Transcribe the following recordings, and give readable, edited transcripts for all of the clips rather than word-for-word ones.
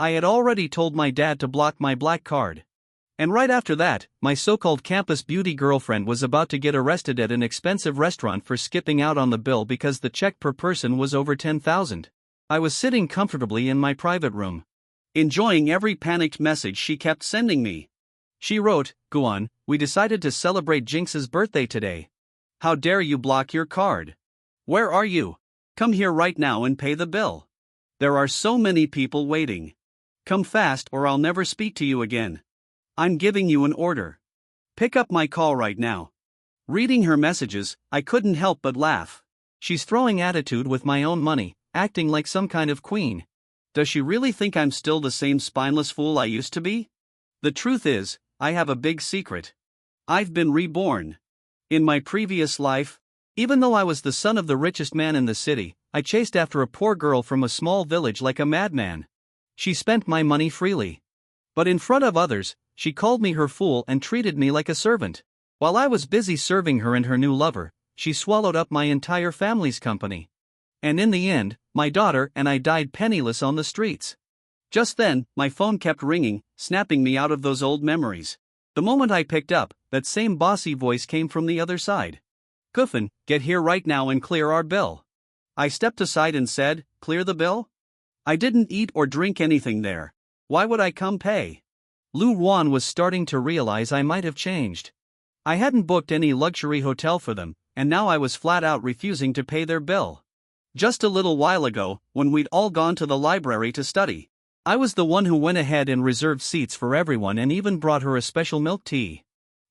I had already told my dad to block my black card. And right after that, my so-called campus beauty girlfriend was about to get arrested at an expensive restaurant for skipping out on the bill because the check per person was over 10,000. I was sitting comfortably in my private room, enjoying every panicked message she kept sending me. She wrote, "Guan, we decided to celebrate Jinx's birthday today. How dare you block your card? Where are you? Come here right now and pay the bill. There are so many people waiting. Come fast or I'll never speak to you again. I'm giving you an order. Pick up my call right now." Reading her messages, I couldn't help but laugh. She's throwing attitude with my own money, acting like some kind of queen. Does she really think I'm still the same spineless fool I used to be? The truth is, I have a big secret. I've been reborn. In my previous life, even though I was the son of the richest man in the city, I chased after a poor girl from a small village like a madman. She spent my money freely. But in front of others, she called me her fool and treated me like a servant. While I was busy serving her and her new lover, she swallowed up my entire family's company. And in the end, my daughter and I died penniless on the streets. Just then, my phone kept ringing, snapping me out of those old memories. The moment I picked up, that same bossy voice came from the other side. "Guffin, get here right now and clear our bill." I stepped aside and said, "Clear the bill? I didn't eat or drink anything there. Why would I come pay?" Lu Wan was starting to realize I might have changed. I hadn't booked any luxury hotel for them, and now I was flat out refusing to pay their bill. Just a little while ago, when we'd all gone to the library to study, I was the one who went ahead and reserved seats for everyone and even brought her a special milk tea.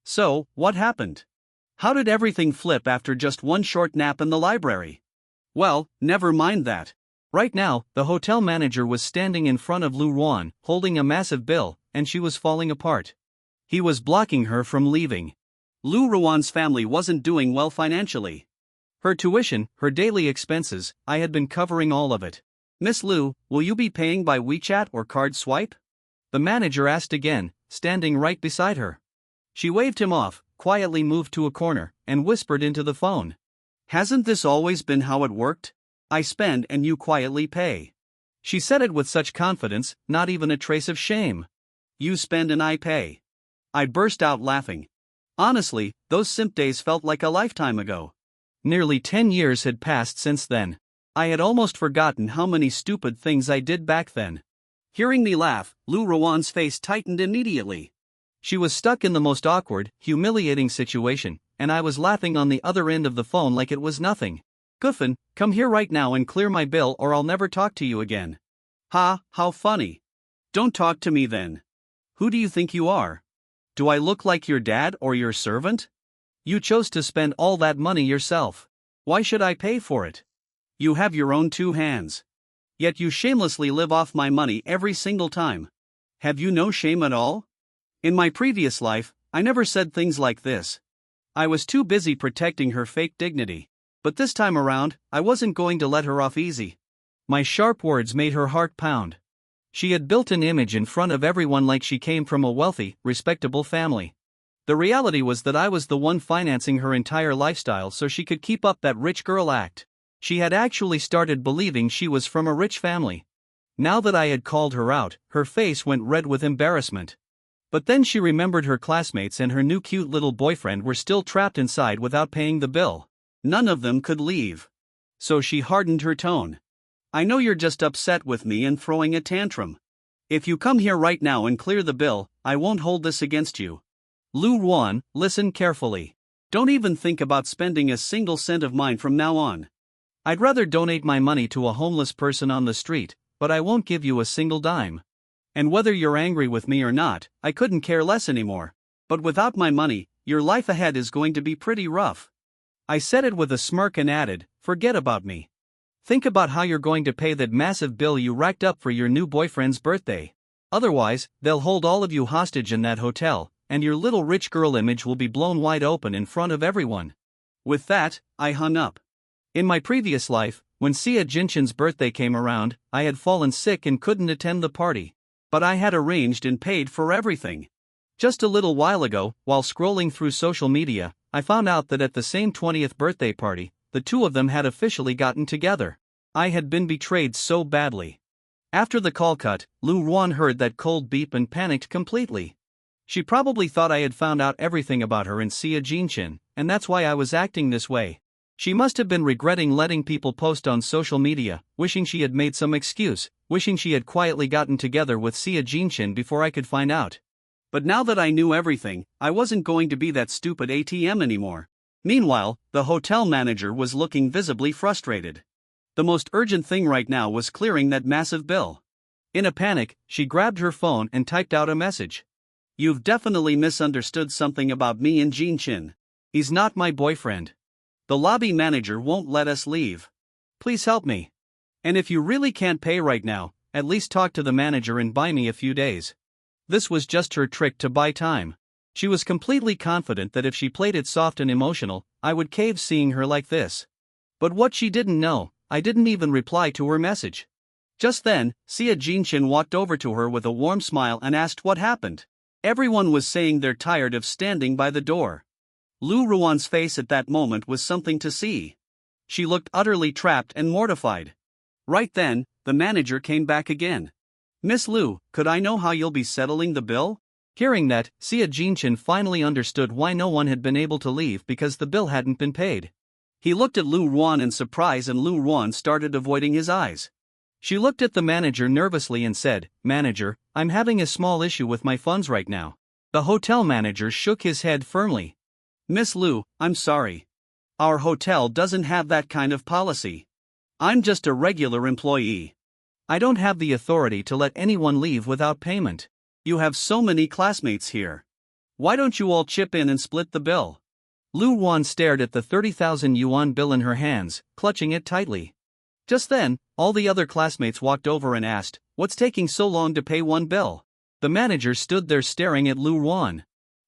So, what happened? How did everything flip after just one short nap in the library? Well, never mind that. Right now, the hotel manager was standing in front of Lu Wan, holding a massive bill, and she was falling apart. He was blocking her from leaving. Lu Ruan's family wasn't doing well financially. Her tuition, her daily expenses, I had been covering all of it. "Miss Lu, will you be paying by WeChat or card swipe?" The manager asked again, standing right beside her. She waved him off, quietly moved to a corner, and whispered into the phone. "Hasn't this always been how it worked? I spend and you quietly pay." She said it with such confidence, not even a trace of shame. "You spend and I pay." I burst out laughing. Honestly, those simp days felt like a lifetime ago. Nearly 10 years had passed since then. I had almost forgotten how many stupid things I did back then. Hearing me laugh, Lu Ruan's face tightened immediately. She was stuck in the most awkward, humiliating situation, and I was laughing on the other end of the phone like it was nothing. "Guffin, come here right now and clear my bill or I'll never talk to you again." "Ha, how funny. Don't talk to me then. Who do you think you are? Do I look like your dad or your servant? You chose to spend all that money yourself. Why should I pay for it? You have your own two hands. Yet you shamelessly live off my money every single time. Have you no shame at all?" In my previous life, I never said things like this. I was too busy protecting her fake dignity. But this time around, I wasn't going to let her off easy. My sharp words made her heart pound. She had built an image in front of everyone like she came from a wealthy, respectable family. The reality was that I was the one financing her entire lifestyle so she could keep up that rich girl act. She had actually started believing she was from a rich family. Now that I had called her out, her face went red with embarrassment. But then she remembered her classmates and her new cute little boyfriend were still trapped inside without paying the bill. None of them could leave. So she hardened her tone. "I know you're just upset with me and throwing a tantrum. If you come here right now and clear the bill, I won't hold this against you. Lu Wan, listen carefully. Don't even think about spending a single cent of mine from now on. I'd rather donate my money to a homeless person on the street, but I won't give you a single dime. And whether you're angry with me or not, I couldn't care less anymore. But without my money, your life ahead is going to be pretty rough." I said it with a smirk and added, "Forget about me. Think about how you're going to pay that massive bill you racked up for your new boyfriend's birthday. Otherwise, they'll hold all of you hostage in that hotel, and your little rich girl image will be blown wide open in front of everyone." With that, I hung up. In my previous life, when Xia Jinshan's birthday came around, I had fallen sick and couldn't attend the party. But I had arranged and paid for everything. Just a little while ago, while scrolling through social media, I found out that at the same 20th birthday party, the two of them had officially gotten together. I had been betrayed so badly. After the call cut, Lu Ruan heard that cold beep and panicked completely. She probably thought I had found out everything about her and Xia Jinqin, and that's why I was acting this way. She must have been regretting letting people post on social media, wishing she had made some excuse, wishing she had quietly gotten together with Xia Jinqin before I could find out. But now that I knew everything, I wasn't going to be that stupid ATM anymore. Meanwhile, the hotel manager was looking visibly frustrated. The most urgent thing right now was clearing that massive bill. In a panic, she grabbed her phone and typed out a message. "You've definitely misunderstood something about me and Jinqin. He's not my boyfriend. The lobby manager won't let us leave. Please help me. And if you really can't pay right now, at least talk to the manager and buy me a few days." This was just her trick to buy time. She was completely confident that if she played it soft and emotional, I would cave seeing her like this. But what she didn't know, I didn't even reply to her message. Just then, Xia Jinqin walked over to her with a warm smile and asked what happened. Everyone was saying they're tired of standing by the door. Lu Ruan's face at that moment was something to see. She looked utterly trapped and mortified. Right then, the manager came back again. "Miss Lu, could I know how you'll be settling the bill?" Hearing that, Xia Jinqin finally understood why no one had been able to leave because the bill hadn't been paid. He looked at Lu Ruan in surprise and Lu Ruan started avoiding his eyes. She looked at the manager nervously and said, "Manager, I'm having a small issue with my funds right now." The hotel manager shook his head firmly. "Miss Lu, I'm sorry. Our hotel doesn't have that kind of policy. I'm just a regular employee. I don't have the authority to let anyone leave without payment. You have so many classmates here. Why don't you all chip in and split the bill?" Lu Ruan stared at the 30,000 yuan bill in her hands, clutching it tightly. Just then, all the other classmates walked over and asked, "What's taking so long to pay one bill?" The manager stood there staring at Lu Ruan.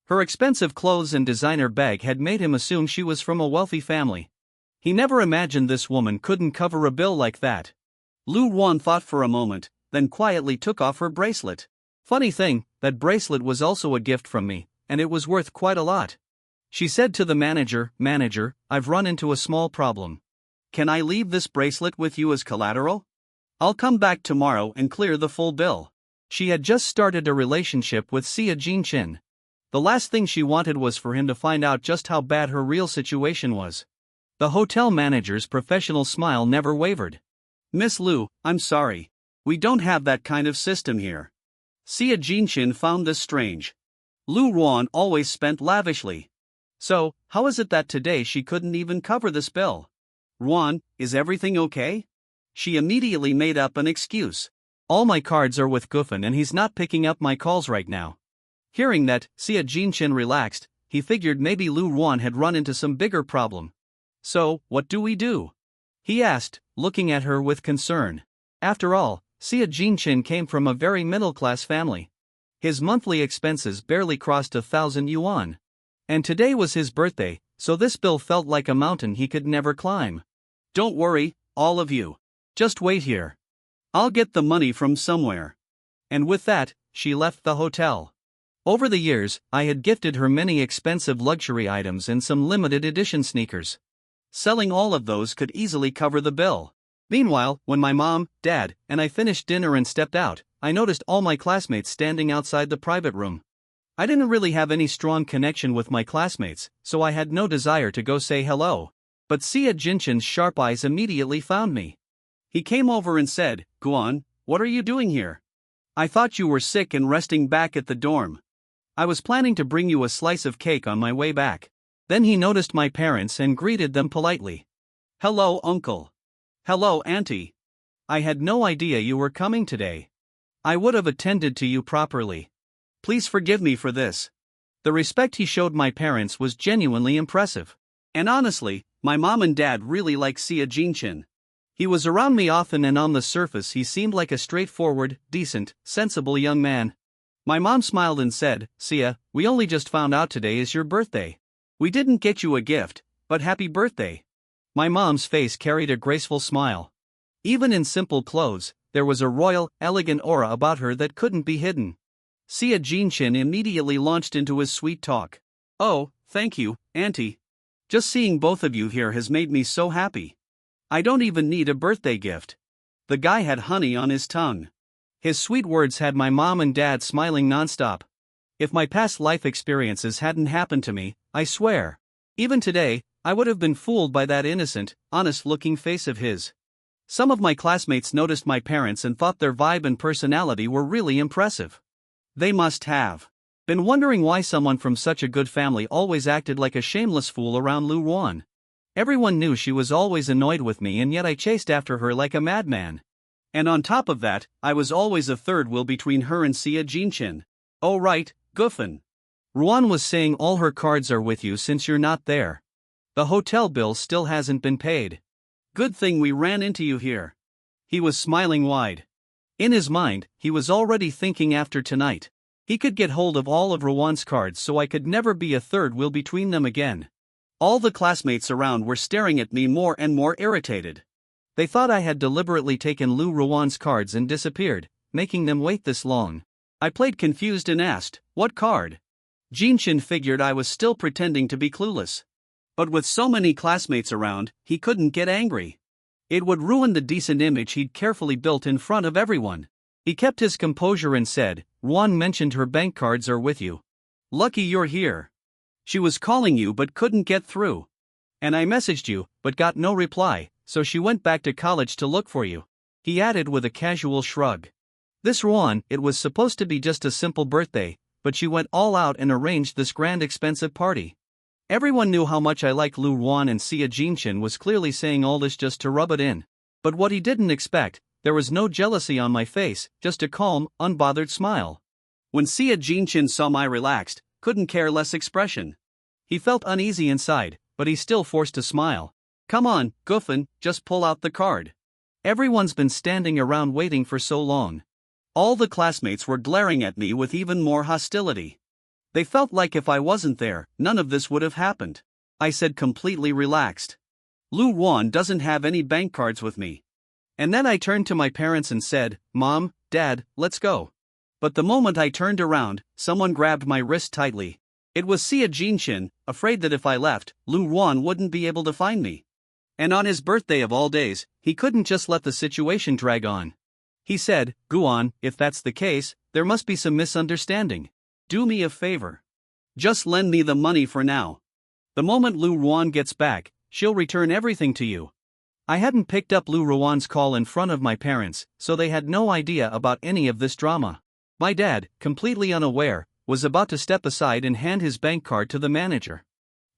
Her expensive clothes and designer bag had made him assume she was from a wealthy family. He never imagined this woman couldn't cover a bill like that. Lu Ruan thought for a moment, then quietly took off her bracelet. Funny thing, that bracelet was also a gift from me, and it was worth quite a lot. She said to the manager, "Manager, I've run into a small problem. Can I leave this bracelet with you as collateral? I'll come back tomorrow and clear the full bill." She had just started a relationship with Xia Jinqin. The last thing she wanted was for him to find out just how bad her real situation was. The hotel manager's professional smile never wavered. "Miss Lu, I'm sorry. We don't have that kind of system here." Xia Jinqin found this strange. Lu Ruan always spent lavishly. So, how is it that today she couldn't even cover this bill? "Ruan, is everything okay?" She immediately made up an excuse. "All my cards are with Gufen and he's not picking up my calls right now." Hearing that, Xia Jinqin relaxed. He figured maybe Lu Ruan had run into some bigger problem. "So, what do we do?" he asked, looking at her with concern. After all, Xia Jinqin came from a very middle-class family. His monthly expenses barely crossed 1,000 yuan. And today was his birthday, so this bill felt like a mountain he could never climb. "Don't worry, all of you. Just wait here. I'll get the money from somewhere." And with that, she left the hotel. Over the years, I had gifted her many expensive luxury items and some limited edition sneakers. Selling all of those could easily cover the bill. Meanwhile, when my mom, dad, and I finished dinner and stepped out, I noticed all my classmates standing outside the private room. I didn't really have any strong connection with my classmates, so I had no desire to go say hello. But Xia Jinqin's sharp eyes immediately found me. He came over and said, "Guan, what are you doing here? I thought you were sick and resting back at the dorm. I was planning to bring you a slice of cake on my way back." Then he noticed my parents and greeted them politely. "Hello, uncle. Hello, auntie. I had no idea you were coming today. I would have attended to you properly. Please forgive me for this." The respect he showed my parents was genuinely impressive. And honestly, my mom and dad really like Xia Jinqin. He was around me often and on the surface he seemed like a straightforward, decent, sensible young man. My mom smiled and said, "Xia, we only just found out today is your birthday. We didn't get you a gift, but happy birthday." My mom's face carried a graceful smile. Even in simple clothes, there was a royal, elegant aura about her that couldn't be hidden. Xia Jinqin immediately launched into his sweet talk. "Oh, thank you, auntie. Just seeing both of you here has made me so happy. I don't even need a birthday gift." The guy had honey on his tongue. His sweet words had my mom and dad smiling nonstop. If my past life experiences hadn't happened to me, I swear, even today, I would have been fooled by that innocent, honest-looking face of his. Some of my classmates noticed my parents and thought their vibe and personality were really impressive. They must have been wondering why someone from such a good family always acted like a shameless fool around Lu Ruan. Everyone knew she was always annoyed with me, and yet I chased after her like a madman. And on top of that, I was always a third wheel between her and Xia Jinqin. Oh right, Guffin. Ruan was saying all her cards are with you since you're not there. The hotel bill still hasn't been paid. Good thing we ran into you here. He was smiling wide. In his mind, he was already thinking after tonight, he could get hold of all of Ruan's cards so I could never be a third wheel between them again. All the classmates around were staring at me more and more irritated. They thought I had deliberately taken Lu Ruan's cards and disappeared, making them wait this long. I played confused and asked, "What card?" Jinqin figured I was still pretending to be clueless. But with so many classmates around, he couldn't get angry. It would ruin the decent image he'd carefully built in front of everyone. He kept his composure and said, "Ruan mentioned her bank cards are with you. Lucky you're here. She was calling you but couldn't get through. And I messaged you, but got no reply, so she went back to college to look for you." He added with a casual shrug. This Ruan, it was supposed to be just a simple birthday, but she went all out and arranged this grand expensive party. Everyone knew how much I liked Lu Ruan, and Xia Jinqin was clearly saying all this just to rub it in. But what he didn't expect, there was no jealousy on my face, just a calm, unbothered smile. When Xia Jinqin saw my relaxed, couldn't care less expression, he felt uneasy inside, but he still forced a smile. "Come on, Guffin, just pull out the card. Everyone's been standing around waiting for so long." All the classmates were glaring at me with even more hostility. They felt like if I wasn't there, none of this would have happened. I said completely relaxed, "Lu Ruan doesn't have any bank cards with me." And then I turned to my parents and said, "Mom, Dad, let's go." But the moment I turned around, someone grabbed my wrist tightly. It was Xia Jinqin, afraid that if I left, Lu Ruan wouldn't be able to find me. And on his birthday of all days, he couldn't just let the situation drag on. He said, "Guan, if that's the case, there must be some misunderstanding. Do me a favor. Just lend me the money for now. The moment Lu Ruan gets back, she'll return everything to you." I hadn't picked up Lu Ruan's call in front of my parents, so they had no idea about any of this drama. My dad, completely unaware, was about to step aside and hand his bank card to the manager.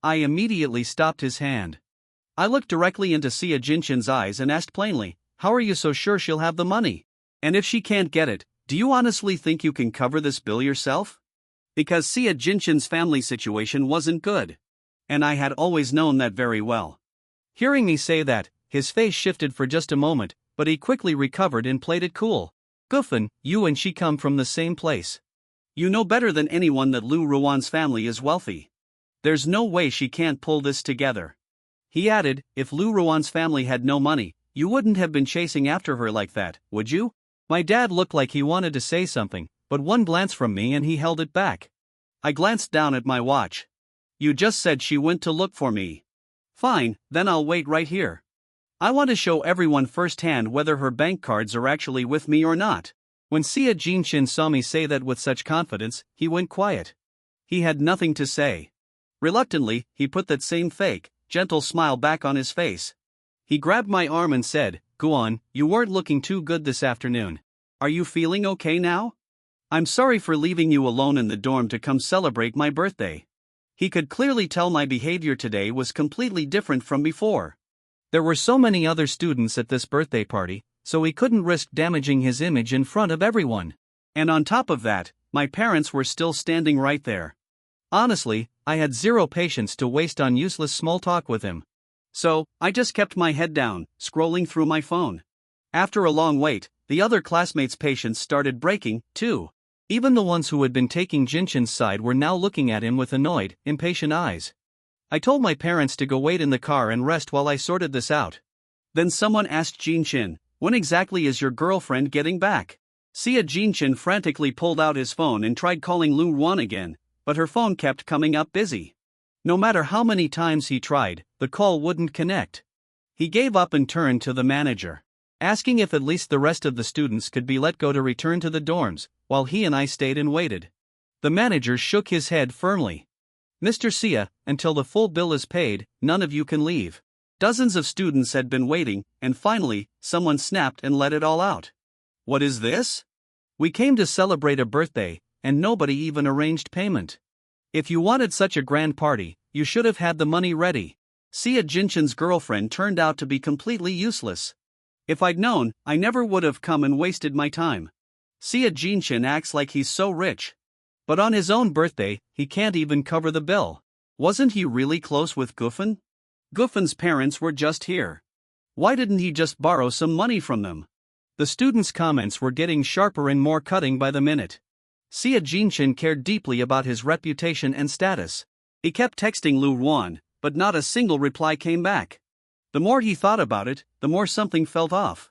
I immediately stopped his hand. I looked directly into Xia Jinqin's eyes and asked plainly, "How are you so sure she'll have the money? And if she can't get it, do you honestly think you can cover this bill yourself?" Because Xia Jinqin's family situation wasn't good. And I had always known that very well. Hearing me say that, his face shifted for just a moment, but he quickly recovered and played it cool. "Guffin, you and she come from the same place. You know better than anyone that Lu Ruan's family is wealthy. There's no way she can't pull this together." He added, "If Lu Ruan's family had no money, you wouldn't have been chasing after her like that, would you?" My dad looked like he wanted to say something, but one glance from me and he held it back. I glanced down at my watch. "You just said she went to look for me. Fine, then I'll wait right here. I want to show everyone firsthand whether her bank cards are actually with me or not." When Xia Jinqin saw me say that with such confidence, he went quiet. He had nothing to say. Reluctantly, he put that same fake, gentle smile back on his face. He grabbed my arm and said, "Guan, you weren't looking too good this afternoon. Are you feeling okay now? I'm sorry for leaving you alone in the dorm to come celebrate my birthday." He could clearly tell my behavior today was completely different from before. There were so many other students at this birthday party, so he couldn't risk damaging his image in front of everyone. And on top of that, my parents were still standing right there. Honestly, I had zero patience to waste on useless small talk with him. So, I just kept my head down, scrolling through my phone. After a long wait, the other classmates' patience started breaking, too. Even the ones who had been taking Jinqin's side were now looking at him with annoyed, impatient eyes. I told my parents to go wait in the car and rest while I sorted this out. Then someone asked Jinqin, "When exactly is your girlfriend getting back?" Xia Jinqin frantically pulled out his phone and tried calling Lu Ruan again, but her phone kept coming up busy. No matter how many times he tried, the call wouldn't connect. He gave up and turned to the manager. asking if at least the rest of the students could be let go to return to the dorms, while he and I stayed and waited. The manager shook his head firmly. Mr. Sia, until the full bill is paid, none of you can leave. Dozens of students had been waiting, and finally, someone snapped and let it all out. What is this? We came to celebrate a birthday, and nobody even arranged payment. If you wanted such a grand party, you should have had the money ready. Sia Jinshin's girlfriend turned out to be completely useless. If I'd known, I never would have come and wasted my time. Sia Jinshin acts like he's so rich. But on his own birthday, he can't even cover the bill. Wasn't he really close with Gufen? Gufen's parents were just here. Why didn't he just borrow some money from them? The students' comments were getting sharper and more cutting by the minute. Sia Jinshin cared deeply about his reputation and status. He kept texting Lu Ruan, but not a single reply came back. The more he thought about it, the more something felt off.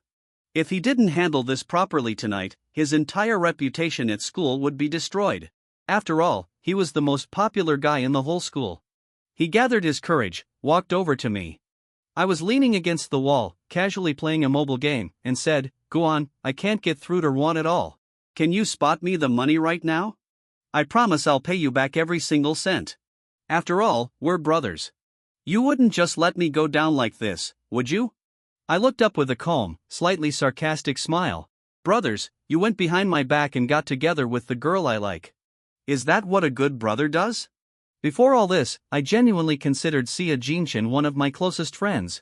If he didn't handle this properly tonight, his entire reputation at school would be destroyed. After all, he was the most popular guy in the whole school. He gathered his courage, walked over to me. I was leaning against the wall, casually playing a mobile game, and said, "Go on, I can't get through to Ruan at all. Can you spot me the money right now? I promise I'll pay you back every single cent. After all, we're brothers. You wouldn't just let me go down like this, would you?" I looked up with a calm, slightly sarcastic smile. "Brothers, you went behind my back and got together with the girl I like. Is that what a good brother does?" Before all this, I genuinely considered Sia Jinshin one of my closest friends.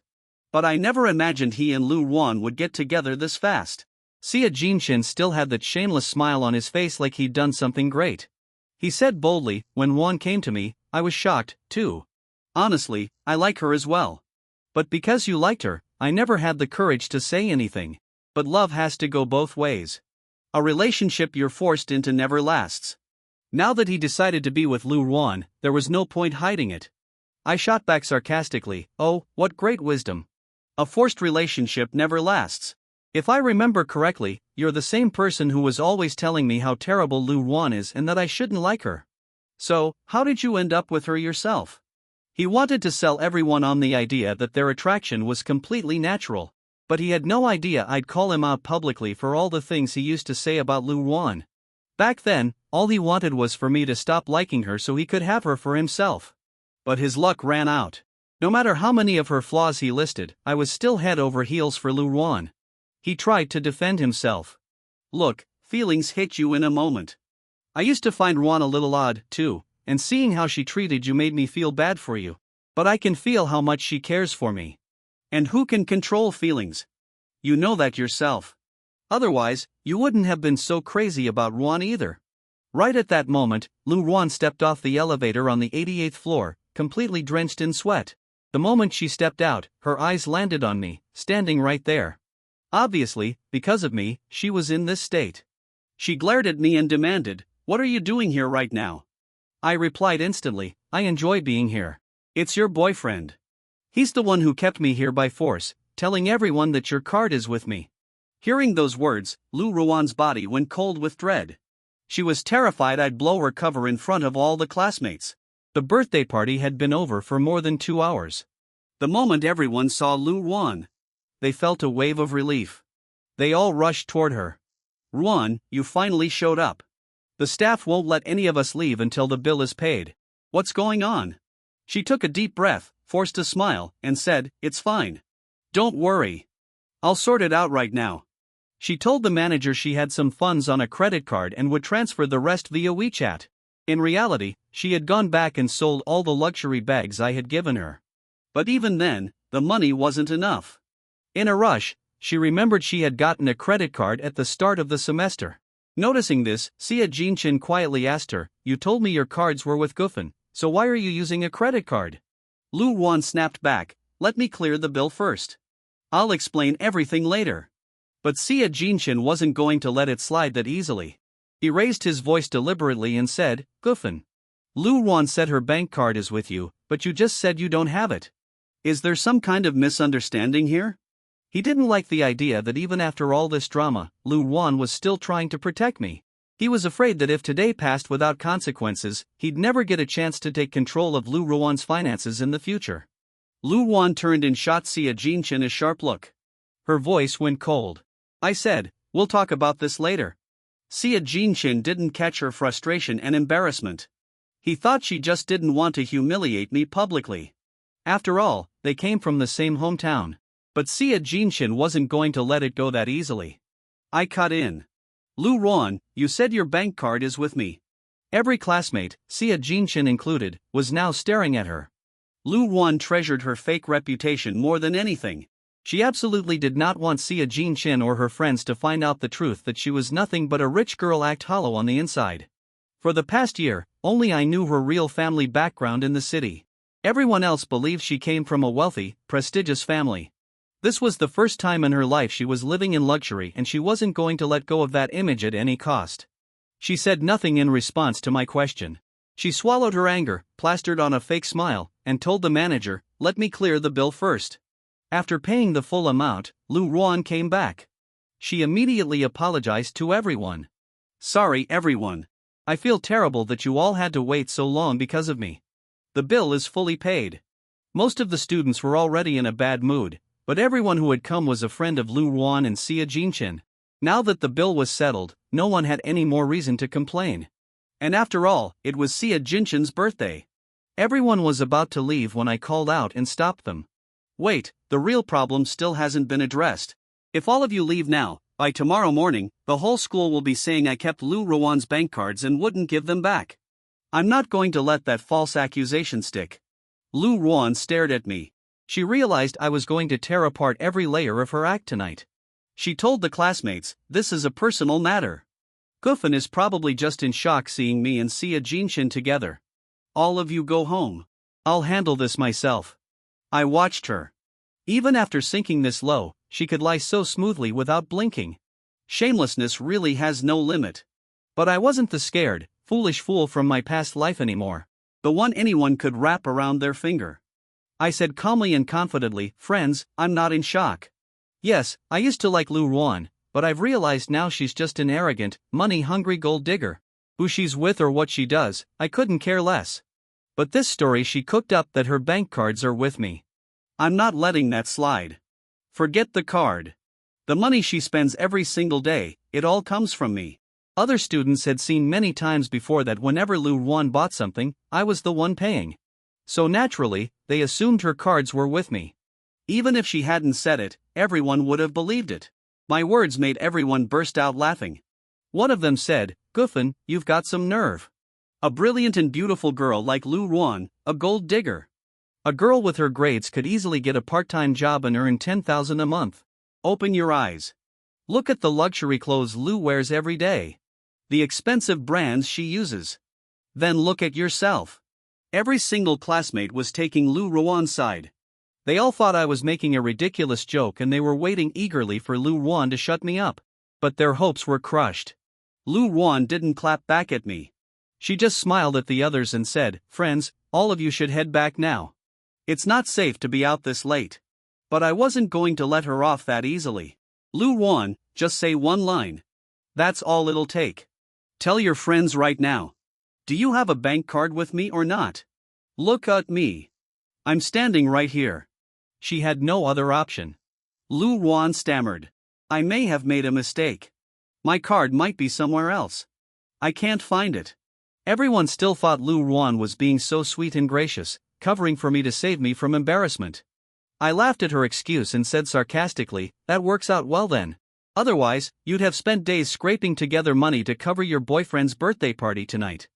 But I never imagined he and Lu Ruan would get together this fast. Sia Jinshin still had that shameless smile on his face like he'd done something great. He said boldly, "When Ruan came to me, I was shocked, too. Honestly, I like her as well. But because you liked her, I never had the courage to say anything. But love has to go both ways. A relationship you're forced into never lasts." Now that he decided to be with Lu Ruan, there was no point hiding it. I shot back sarcastically, "Oh, what great wisdom. A forced relationship never lasts. If I remember correctly, you're the same person who was always telling me how terrible Lu Ruan is and that I shouldn't like her. So, how did you end up with her yourself?" He wanted to sell everyone on the idea that their attraction was completely natural. But he had no idea I'd call him out publicly for all the things he used to say about Lu Ruan. Back then, all he wanted was for me to stop liking her so he could have her for himself. But his luck ran out. No matter how many of her flaws he listed, I was still head over heels for Lu Ruan. He tried to defend himself. "Look, feelings hit you in a moment. I used to find Ruan a little odd, too, and seeing how she treated you made me feel bad for you. But I can feel how much she cares for me. And who can control feelings? You know that yourself. Otherwise, you wouldn't have been so crazy about Ruan either." Right at that moment, Lu Ruan stepped off the elevator on the 88th floor, completely drenched in sweat. The moment she stepped out, her eyes landed on me, standing right there. Obviously, because of me, she was in this state. She glared at me and demanded, "What are you doing here right now?" I replied instantly, "I enjoy being here. It's your boyfriend. He's the one who kept me here by force, telling everyone that your card is with me." Hearing those words, Lu Ruan's body went cold with dread. She was terrified I'd blow her cover in front of all the classmates. The birthday party had been over for more than 2 hours. The moment everyone saw Lu Ruan, they felt a wave of relief. They all rushed toward her. "Ruan, you finally showed up. The staff won't let any of us leave until the bill is paid. What's going on?" She took a deep breath, forced a smile, and said, "It's fine. Don't worry. I'll sort it out right now." She told the manager she had some funds on a credit card and would transfer the rest via WeChat. In reality, she had gone back and sold all the luxury bags I had given her. But even then, the money wasn't enough. In a rush, she remembered she had gotten a credit card at the start of the semester. Noticing this, Sia Jinshin quietly asked her, "You told me your cards were with Gufen, so why are you using a credit card?" Lu Ruan snapped back, "Let me clear the bill first. I'll explain everything later." But Sia Jinshin wasn't going to let it slide that easily. He raised his voice deliberately and said, "Gufen, Lu Ruan said her bank card is with you, but you just said you don't have it. Is there some kind of misunderstanding here?" He didn't like the idea that even after all this drama, Lu Ruan was still trying to protect me. He was afraid that if today passed without consequences, he'd never get a chance to take control of Lu Ruan's finances in the future. Lu Ruan turned and shot Sia Jinshin a sharp look. Her voice went cold. I said, "We'll talk about this later." Xia Jinqin didn't catch her frustration and embarrassment. He thought she just didn't want to humiliate me publicly. After all, they came from the same hometown. But Xia Jinqin wasn't going to let it go that easily. I cut in. "Lu Ruan, you said your bank card is with me." Every classmate, Xia Jinqin included, was now staring at her. Lu Ruan treasured her fake reputation more than anything. She absolutely did not want Xia Jinqin or her friends to find out the truth that she was nothing but a rich girl act hollow on the inside. For the past year, only I knew her real family background in the city. Everyone else believed she came from a wealthy, prestigious family. This was the first time in her life she was living in luxury, and she wasn't going to let go of that image at any cost. She said nothing in response to my question. She swallowed her anger, plastered on a fake smile, and told the manager, "Let me clear the bill first." After paying the full amount, Lu Ruan came back. She immediately apologized to everyone. "Sorry, everyone. I feel terrible that you all had to wait so long because of me. The bill is fully paid." Most of the students were already in a bad mood, but everyone who had come was a friend of Lu Ruan and Xia Jinqin. Now that the bill was settled, no one had any more reason to complain. And after all, it was Xia Jinqin's birthday. Everyone was about to leave when I called out and stopped them. "Wait, the real problem still hasn't been addressed. If all of you leave now, by tomorrow morning, the whole school will be saying I kept Lu Ruan's bank cards and wouldn't give them back. I'm not going to let that false accusation stick." Lu Ruan stared at me. She realized I was going to tear apart every layer of her act tonight. She told the classmates, "This is a personal matter. Gufen is probably just in shock seeing me and Xia Jinqin together. All of you go home. I'll handle this myself." I watched her. Even after sinking this low, she could lie so smoothly without blinking. Shamelessness really has no limit. But I wasn't the scared, foolish fool from my past life anymore. The one anyone could wrap around their finger. I said calmly and confidently, "Friends, I'm not in shock. Yes, I used to like Lu Ruan, but I've realized now she's just an arrogant, money-hungry gold digger. Who she's with or what she does, I couldn't care less. But this story she cooked up that her bank cards are with me. I'm not letting that slide. Forget the card. The money she spends every single day, it all comes from me." Other students had seen many times before that whenever Lu Ruan bought something, I was the one paying. So naturally, they assumed her cards were with me. Even if she hadn't said it, everyone would have believed it. My words made everyone burst out laughing. One of them said, "Gufen, you've got some nerve. A brilliant and beautiful girl like Lu Ruan, a gold digger. A girl with her grades could easily get a part-time job and earn 10,000 a month. Open your eyes. Look at the luxury clothes Lu wears every day. The expensive brands she uses. Then look at yourself." Every single classmate was taking Lu Ruan's side. They all thought I was making a ridiculous joke and they were waiting eagerly for Lu Ruan to shut me up. But their hopes were crushed. Lu Ruan didn't clap back at me. She just smiled at the others and said, "Friends, all of you should head back now. It's not safe to be out this late." But I wasn't going to let her off that easily. "Lu Ruan, just say one line. That's all it'll take. Tell your friends right now. Do you have a bank card with me or not? Look at me. I'm standing right here." She had no other option. Lu Ruan stammered. "I may have made a mistake. My card might be somewhere else. I can't find it." Everyone still thought Lu Ruan was being so sweet and gracious, covering for me to save me from embarrassment. I laughed at her excuse and said sarcastically, "That works out well then. Otherwise, you'd have spent days scraping together money to cover your boyfriend's birthday party tonight.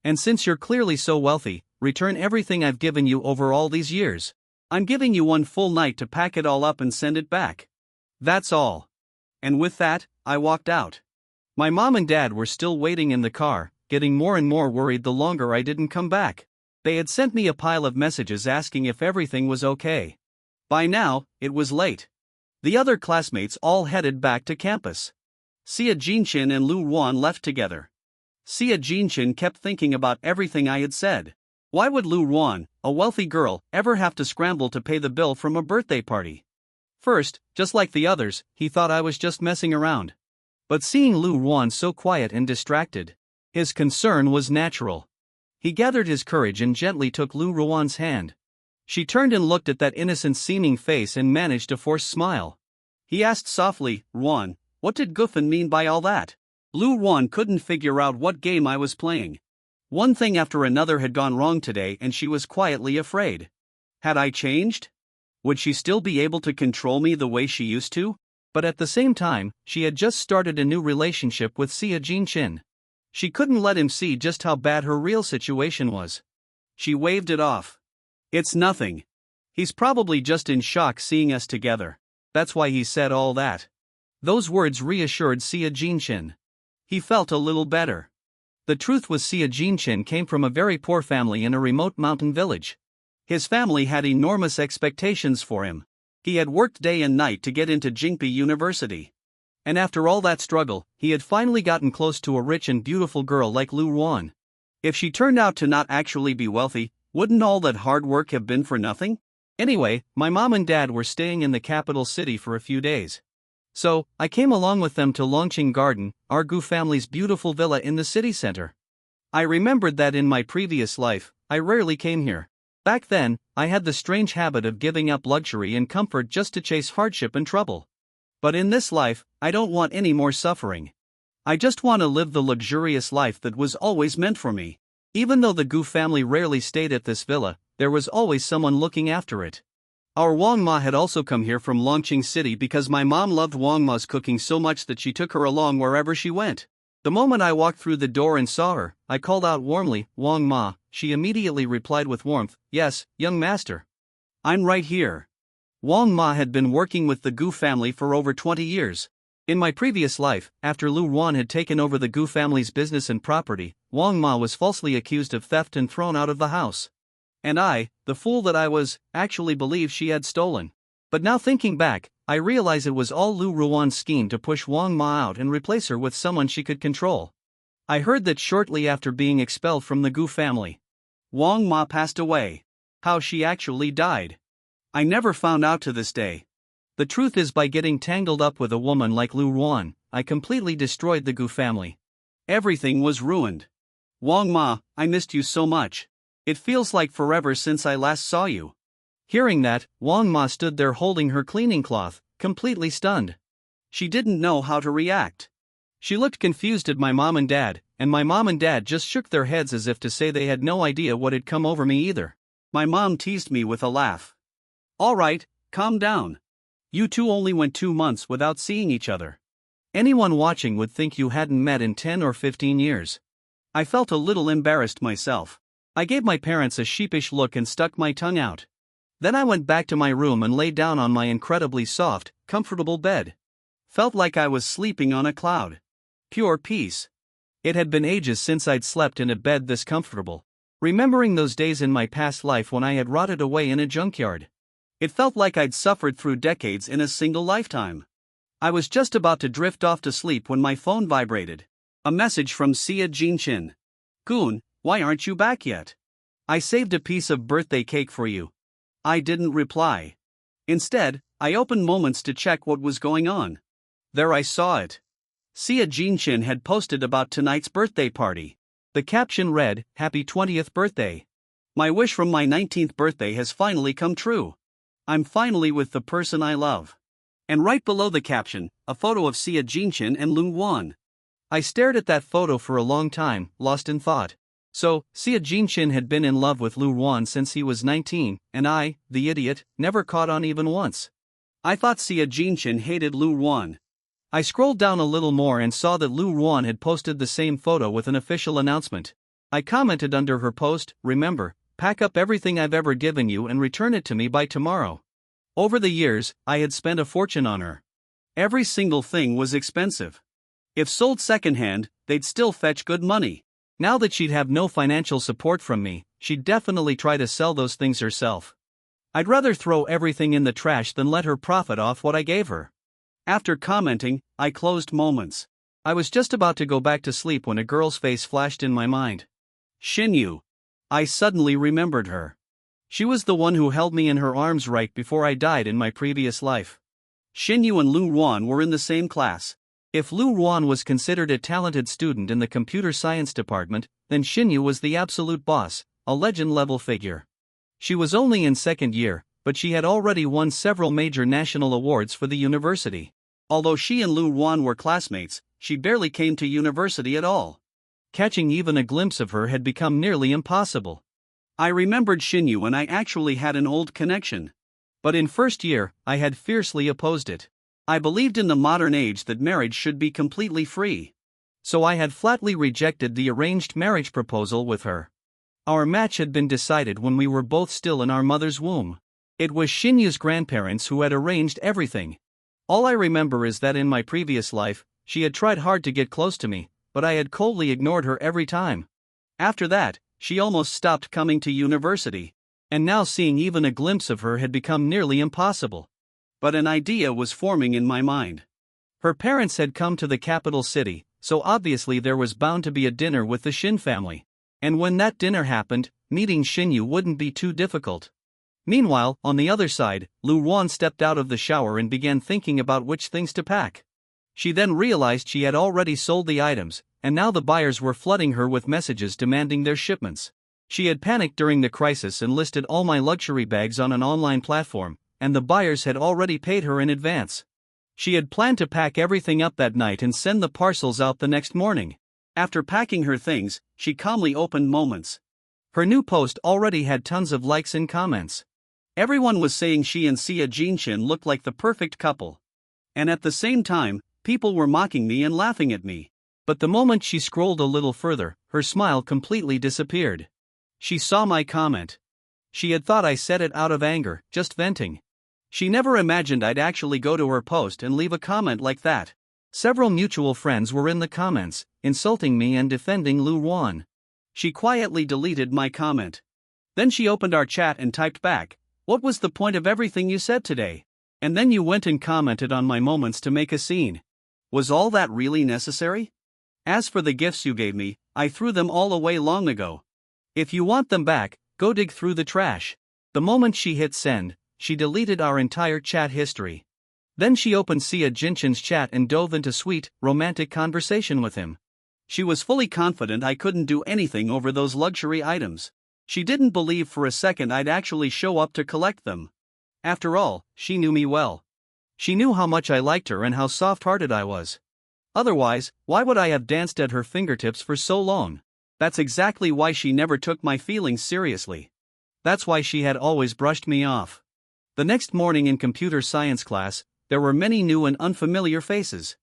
And since you're clearly so wealthy, return everything I've given you over all these years. I'm giving you one full night to pack it all up and send it back. That's all." And with that, I walked out. My mom and dad were still waiting in the car, getting more and more worried the longer I didn't come back. They had sent me a pile of messages asking if everything was okay. By now, it was late. The other classmates all headed back to campus. Xia Jinqin and Lu Ruan left together. Xia Jinqin kept thinking about everything I had said. Why would Lu Ruan, a wealthy girl, ever have to scramble to pay the bill from a birthday party? First, just like the others, he thought I was just messing around. But seeing Lu Ruan so quiet and distracted, his concern was natural. He gathered his courage and gently took Lu Ruan's hand. She turned and looked at that innocent-seeming face and managed a forced smile. He asked softly. Ruan, what did Guffin mean by all that? Lu Ruan couldn't figure out what game I was playing. One thing after another had gone wrong today and she was quietly afraid. Had I changed? Would she still be able to control me the way she used to? But at the same time, she had just started a new relationship with Xia Jinqin. She couldn't let him see just how bad her real situation was. She waved it off. It's nothing. He's probably just in shock seeing us together. That's why he said all that. Those words reassured Xia Jinqin. He felt a little better. The truth was Xia Jinqin came from a very poor family in a remote mountain village. His family had enormous expectations for him. He had worked day and night to get into Jingpi University. And after all that struggle, he had finally gotten close to a rich and beautiful girl like Lu Ruan. If she turned out to not actually be wealthy, wouldn't all that hard work have been for nothing? Anyway, my mom and dad were staying in the capital city for a few days. So, I came along with them to Longqing Garden, our Gu family's beautiful villa in the city center. I remembered that in my previous life, I rarely came here. Back then, I had the strange habit of giving up luxury and comfort just to chase hardship and trouble. But in this life, I don't want any more suffering. I just want to live the luxurious life that was always meant for me. Even though the Gu family rarely stayed at this villa, there was always someone looking after it. Our Wang Ma had also come here from Longqing City because my mom loved Wang Ma's cooking so much that she took her along wherever she went. The moment I walked through the door and saw her, I called out warmly, Wang Ma. She immediately replied with warmth, yes, young master. I'm right here. Wang Ma had been working with the Gu family for over 20 years. In my previous life, after Lu Ruan had taken over the Gu family's business and property, Wang Ma was falsely accused of theft and thrown out of the house. And I, the fool that I was, actually believed she had stolen. But now thinking back, I realize it was all Lu Ruan's scheme to push Wang Ma out and replace her with someone she could control. I heard that shortly after being expelled from the Gu family, Wang Ma passed away. How she actually died, I never found out to this day. The truth is, by getting tangled up with a woman like Lu Ruan, I completely destroyed the Gu family. Everything was ruined. Wang Ma, I missed you so much. It feels like forever since I last saw you. Hearing that, Wang Ma stood there holding her cleaning cloth, completely stunned. She didn't know how to react. She looked confused at my mom and dad, and my mom and dad just shook their heads as if to say they had no idea what had come over me either. My mom teased me with a laugh. All right, calm down. You two only went 2 months without seeing each other. Anyone watching would think you hadn't met in 10 or 15 years. I felt a little embarrassed myself. I gave my parents a sheepish look and stuck my tongue out. Then I went back to my room and lay down on my incredibly soft, comfortable bed. Felt like I was sleeping on a cloud. Pure peace. It had been ages since I'd slept in a bed this comfortable. Remembering those days in my past life when I had rotted away in a junkyard. It felt like I'd suffered through decades in a single lifetime. I was just about to drift off to sleep when my phone vibrated. A message from Xia Jinqin. Goon, why aren't you back yet? I saved a piece of birthday cake for you. I didn't reply. Instead, I opened Moments to check what was going on. There I saw it. Xia Jinqin had posted about tonight's birthday party. The caption read, Happy 20th birthday. My wish from my 19th birthday has finally come true. I'm finally with the person I love. And right below the caption, a photo of Xia Jinqin and Lu Ruan. I stared at that photo for a long time, lost in thought. So, Xia Jinqin had been in love with Lu Ruan since he was 19, and I, the idiot, never caught on even once. I thought Xia Jinqin hated Lu Ruan. I scrolled down a little more and saw that Lu Ruan had posted the same photo with an official announcement. I commented under her post, remember, pack up everything I've ever given you and return it to me by tomorrow. Over the years, I had spent a fortune on her. Every single thing was expensive. If sold secondhand, they'd still fetch good money. Now that she'd have no financial support from me, she'd definitely try to sell those things herself. I'd rather throw everything in the trash than let her profit off what I gave her. After commenting, I closed Moments. I was just about to go back to sleep when a girl's face flashed in my mind. Xinyu. I suddenly remembered her. She was the one who held me in her arms right before I died in my previous life. Xinyu and Lu Ruan were in the same class. If Lu Ruan was considered a talented student in the computer science department, then Xinyu was the absolute boss, a legend-level figure. She was only in second year, but she had already won several major national awards for the university. Although she and Lu Ruan were classmates, she barely came to university at all. Catching even a glimpse of her had become nearly impossible. I remembered Xinyu and I actually had an old connection. But in first year, I had fiercely opposed it. I believed in the modern age that marriage should be completely free. So I had flatly rejected the arranged marriage proposal with her. Our match had been decided when we were both still in our mother's womb. It was Xinyu's grandparents who had arranged everything. All I remember is that in my previous life, she had tried hard to get close to me, but I had coldly ignored her every time. After that, she almost stopped coming to university. And now seeing even a glimpse of her had become nearly impossible. But an idea was forming in my mind. Her parents had come to the capital city, so obviously there was bound to be a dinner with the Shin family. And when that dinner happened, meeting Xinyu wouldn't be too difficult. Meanwhile, on the other side, Lu Ruan stepped out of the shower and began thinking about which things to pack. She then realized she had already sold the items, and now the buyers were flooding her with messages demanding their shipments. She had panicked during the crisis and listed all my luxury bags on an online platform, and the buyers had already paid her in advance. She had planned to pack everything up that night and send the parcels out the next morning. After packing her things, she calmly opened Moments. Her new post already had tons of likes and comments. Everyone was saying she and Xia Jinchen looked like the perfect couple. And at the same time, people were mocking me and laughing at me. But the moment she scrolled a little further, her smile completely disappeared. She saw my comment. She had thought I said it out of anger, just venting. She never imagined I'd actually go to her post and leave a comment like that. Several mutual friends were in the comments, insulting me and defending Lu Ruan. She quietly deleted my comment. Then she opened our chat and typed back, "What was the point of everything you said today? And then you went and commented on my moments to make a scene. Was all that really necessary? As for the gifts you gave me, I threw them all away long ago. If you want them back, go dig through the trash." The moment she hit send, she deleted our entire chat history. Then she opened Xia Jinchen's chat and dove into sweet, romantic conversation with him. She was fully confident I couldn't do anything over those luxury items. She didn't believe for a second I'd actually show up to collect them. After all, she knew me well. She knew how much I liked her and how soft-hearted I was. Otherwise, why would I have danced at her fingertips for so long? That's exactly why she never took my feelings seriously. That's why she had always brushed me off. The next morning in computer science class, there were many new and unfamiliar faces.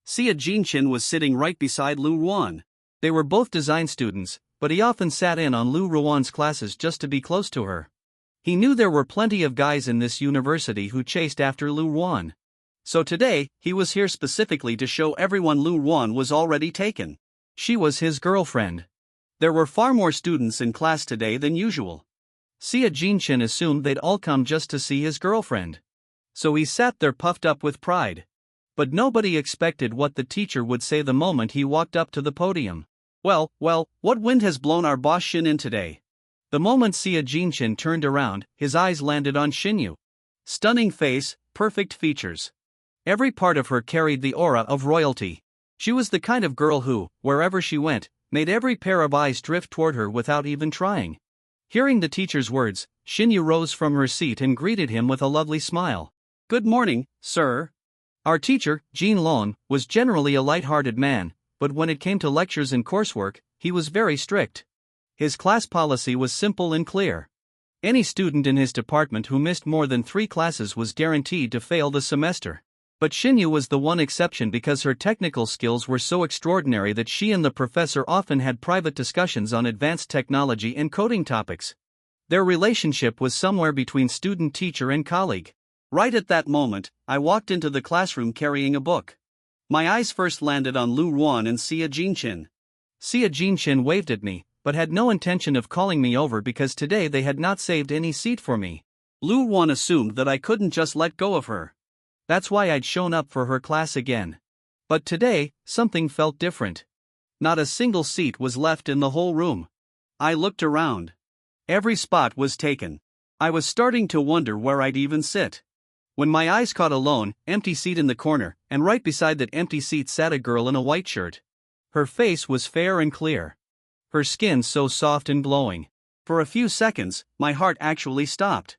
Xia Jinchen was sitting right beside Lu Ruan. They were both design students, but he often sat in on Lu Ruan's classes just to be close to her. He knew there were plenty of guys in this university who chased after Lu Ruan. So today, he was here specifically to show everyone Lu Ruan was already taken. She was his girlfriend. There were far more students in class today than usual. Xia Jinchen assumed they'd all come just to see his girlfriend. So he sat there puffed up with pride. But nobody expected what the teacher would say the moment he walked up to the podium. Well, what wind has blown our boss Shin in today?" The moment Xia Jinchen turned around, his eyes landed on Xinyu. Stunning face, perfect features. Every part of her carried the aura of royalty. She was the kind of girl who, wherever she went, made every pair of eyes drift toward her without even trying. Hearing the teacher's words, Xinyu rose from her seat and greeted him with a lovely smile. "Good morning, sir." Our teacher, Jin Lon, was generally a light-hearted man, but when it came to lectures and coursework, he was very strict. His class policy was simple and clear. Any student in his department who missed more than 3 classes was guaranteed to fail the semester. But Xinyu was the one exception because her technical skills were so extraordinary that she and the professor often had private discussions on advanced technology and coding topics. Their relationship was somewhere between student, teacher, and colleague. Right at that moment, I walked into the classroom carrying a book. My eyes first landed on Lu Ruan and Xia Jinchen. Xia Jinchen waved at me, but had no intention of calling me over because today they had not saved any seat for me. Lu Ruan assumed that I couldn't just let go of her. That's why I'd shown up for her class again. But today, something felt different. Not a single seat was left in the whole room. I looked around. Every spot was taken. I was starting to wonder where I'd even sit. When my eyes caught a lone, empty seat in the corner, and right beside that empty seat sat a girl in a white shirt. Her face was fair and clear. Her skin so soft and glowing. For a few seconds, my heart actually stopped.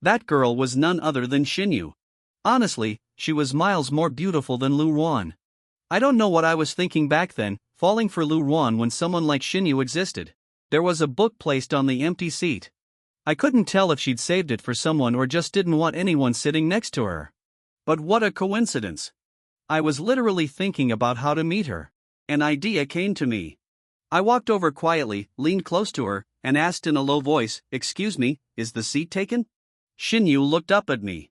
That girl was none other than Shinyu. Honestly, she was miles more beautiful than Lu Ruan. I don't know what I was thinking back then, falling for Lu Ruan when someone like Shinyu existed. There was a book placed on the empty seat. I couldn't tell if she'd saved it for someone or just didn't want anyone sitting next to her. But what a coincidence. I was literally thinking about how to meet her. An idea came to me. I walked over quietly, leaned close to her, and asked in a low voice, "Excuse me, is the seat taken?" Shinyu looked up at me.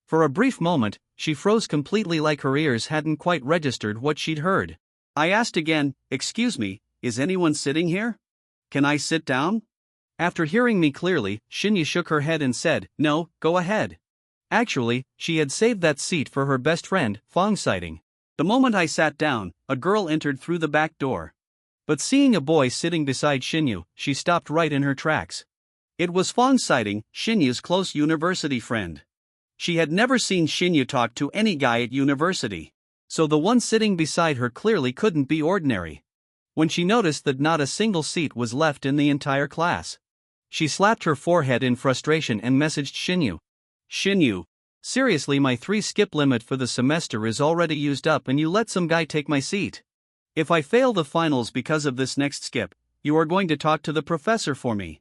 For a brief moment, she froze completely, like her ears hadn't quite registered what she'd heard. I asked again, "Excuse me, is anyone sitting here? Can I sit down?" After hearing me clearly, Shinyu shook her head and said, "No, go ahead." Actually, she had saved that seat for her best friend, Fong Sighting. The moment I sat down, a girl entered through the back door. But seeing a boy sitting beside Shinyu, she stopped right in her tracks. It was Fong Sighting, Shinyu's close university friend. She had never seen Shinyu talk to any guy at university. So the one sitting beside her clearly couldn't be ordinary. When she noticed that not a single seat was left in the entire class, she slapped her forehead in frustration and messaged Shinyu. "Shinyu, seriously, my 3-skip limit for the semester is already used up and you let some guy take my seat. If I fail the finals because of this next skip, you are going to talk to the professor for me.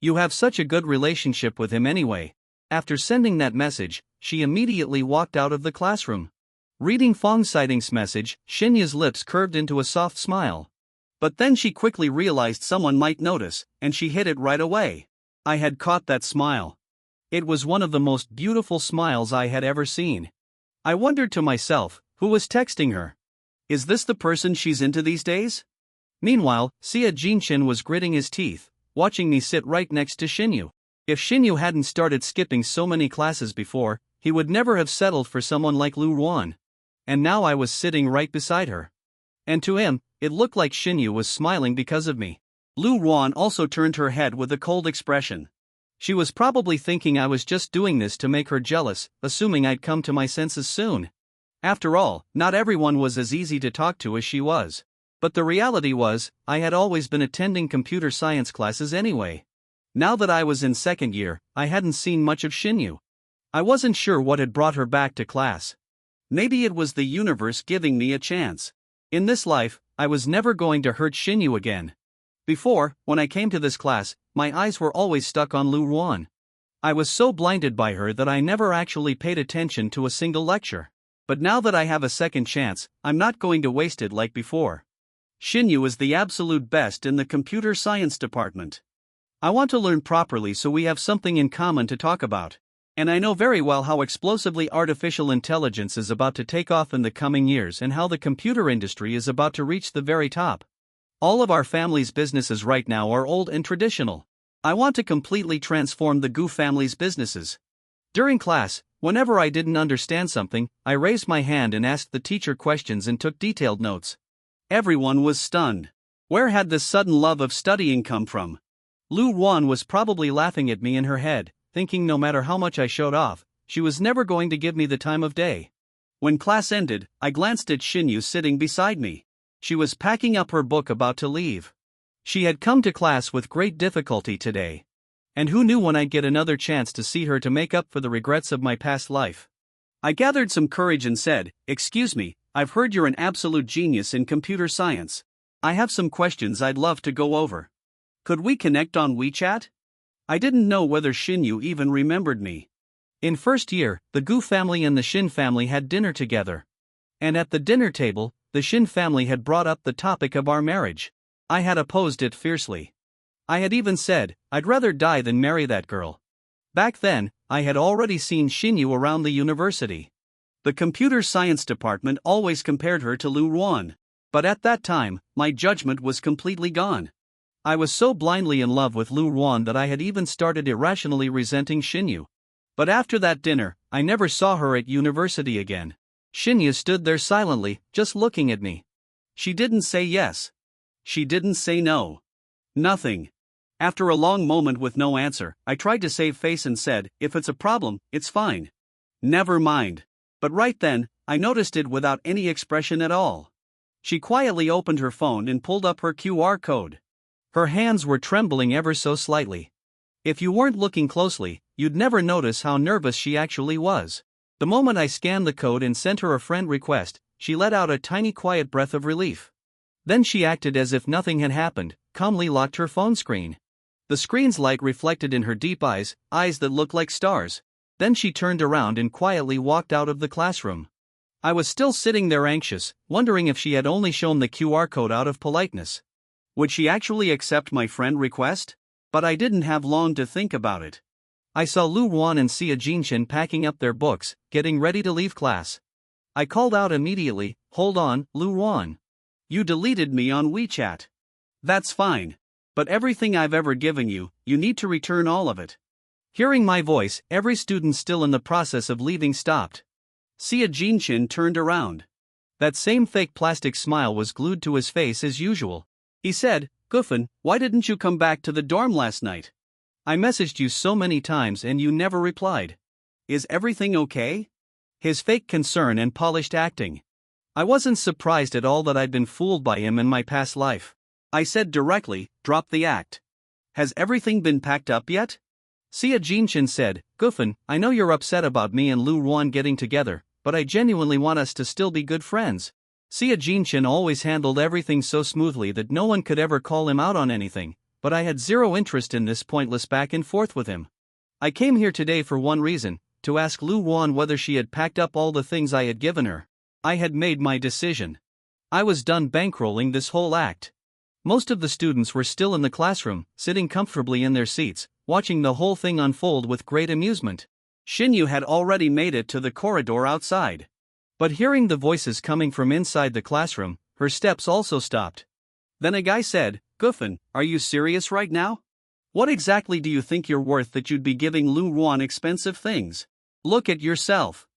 You have such a good relationship with him anyway." After sending that message, she immediately walked out of the classroom. Reading Fong Sighting's message, Shinyu's lips curved into a soft smile. But then she quickly realized someone might notice, and she hid it right away. I had caught that smile. It was one of the most beautiful smiles I had ever seen. I wondered to myself, who was texting her? Is this the person she's into these days? Meanwhile, Sia Jinshin was gritting his teeth, watching me sit right next to Shinyu. If Shinyu hadn't started skipping so many classes before, he would never have settled for someone like Lu Ruan. And now I was sitting right beside her. And to him, it looked like Shinyu was smiling because of me. Lu Ruan also turned her head with a cold expression. She was probably thinking I was just doing this to make her jealous, assuming I'd come to my senses soon. After all, not everyone was as easy to talk to as she was. But the reality was, I had always been attending computer science classes anyway. Now that I was in second year, I hadn't seen much of Shinyu. I wasn't sure what had brought her back to class. Maybe it was the universe giving me a chance. In this life, I was never going to hurt Shinyu again. Before, when I came to this class, my eyes were always stuck on Lu Ruan. I was so blinded by her that I never actually paid attention to a single lecture. But now that I have a second chance, I'm not going to waste it like before. Shinyu is the absolute best in the computer science department. I want to learn properly so we have something in common to talk about. And I know very well how explosively artificial intelligence is about to take off in the coming years and how the computer industry is about to reach the very top. All of our family's businesses right now are old and traditional. I want to completely transform the Gu family's businesses. During class, whenever I didn't understand something, I raised my hand and asked the teacher questions and took detailed notes. Everyone was stunned. Where had this sudden love of studying come from? Lu Ruan was probably laughing at me in her head, thinking no matter how much I showed off, she was never going to give me the time of day. When class ended, I glanced at Shinyu sitting beside me. She was packing up her book about to leave. She had come to class with great difficulty today. And who knew when I'd get another chance to see her to make up for the regrets of my past life. I gathered some courage and said, "Excuse me, I've heard you're an absolute genius in computer science. I have some questions I'd love to go over. Could we connect on WeChat?" I didn't know whether Shinyu even remembered me. In first year, the Gu family and the Shin family had dinner together. And at the dinner table, the Shin family had brought up the topic of our marriage. I had opposed it fiercely. I had even said, I'd rather die than marry that girl. Back then, I had already seen Shinyu around the university. The computer science department always compared her to Lu Ruan. But at that time, my judgment was completely gone. I was so blindly in love with Lu Ruan that I had even started irrationally resenting Shinyu. But after that dinner, I never saw her at university again. Shinyu stood there silently, just looking at me. She didn't say yes. She didn't say no. Nothing. After a long moment with no answer, I tried to save face and said, "If it's a problem, it's fine. Never mind." But right then, I noticed it without any expression at all. She quietly opened her phone and pulled up her QR code. Her hands were trembling ever so slightly. If you weren't looking closely, you'd never notice how nervous she actually was. The moment I scanned the code and sent her a friend request, she let out a tiny quiet breath of relief. Then she acted as if nothing had happened, calmly locked her phone screen. The screen's light reflected in her deep eyes that looked like stars. Then she turned around and quietly walked out of the classroom. I was still sitting there anxious, wondering if she had only shown the QR code out of politeness. Would she actually accept my friend request? But I didn't have long to think about it. I saw Lu Ruan and Xia Jinchen packing up their books, getting ready to leave class. I called out immediately, "Hold on, Lu Ruan. You deleted me on WeChat. That's fine. But everything I've ever given you, you need to return all of it." Hearing my voice, every student still in the process of leaving stopped. Xia Jinchen turned around. That same fake plastic smile was glued to his face as usual. He said, "Gufen, why didn't you come back to the dorm last night? I messaged you so many times and you never replied. Is everything okay?" His fake concern and polished acting. I wasn't surprised at all that I'd been fooled by him in my past life. I said directly, "Drop the act. Has everything been packed up yet?" Xia Jinchen said, "Gufen, I know you're upset about me and Lu Ruan getting together, but I genuinely want us to still be good friends." Xia Jinchen always handled everything so smoothly that no one could ever call him out on anything, but I had zero interest in this pointless back and forth with him. I came here today for one reason, to ask Lu Ruan whether she had packed up all the things I had given her. I had made my decision. I was done bankrolling this whole act. Most of the students were still in the classroom, sitting comfortably in their seats, watching the whole thing unfold with great amusement. Xinyu had already made it to the corridor outside. But hearing the voices coming from inside the classroom, her steps also stopped. Then a guy said, "Gufen, are you serious right now? What exactly do you think you're worth that you'd be giving Lu Ruan expensive things? Look at yourself."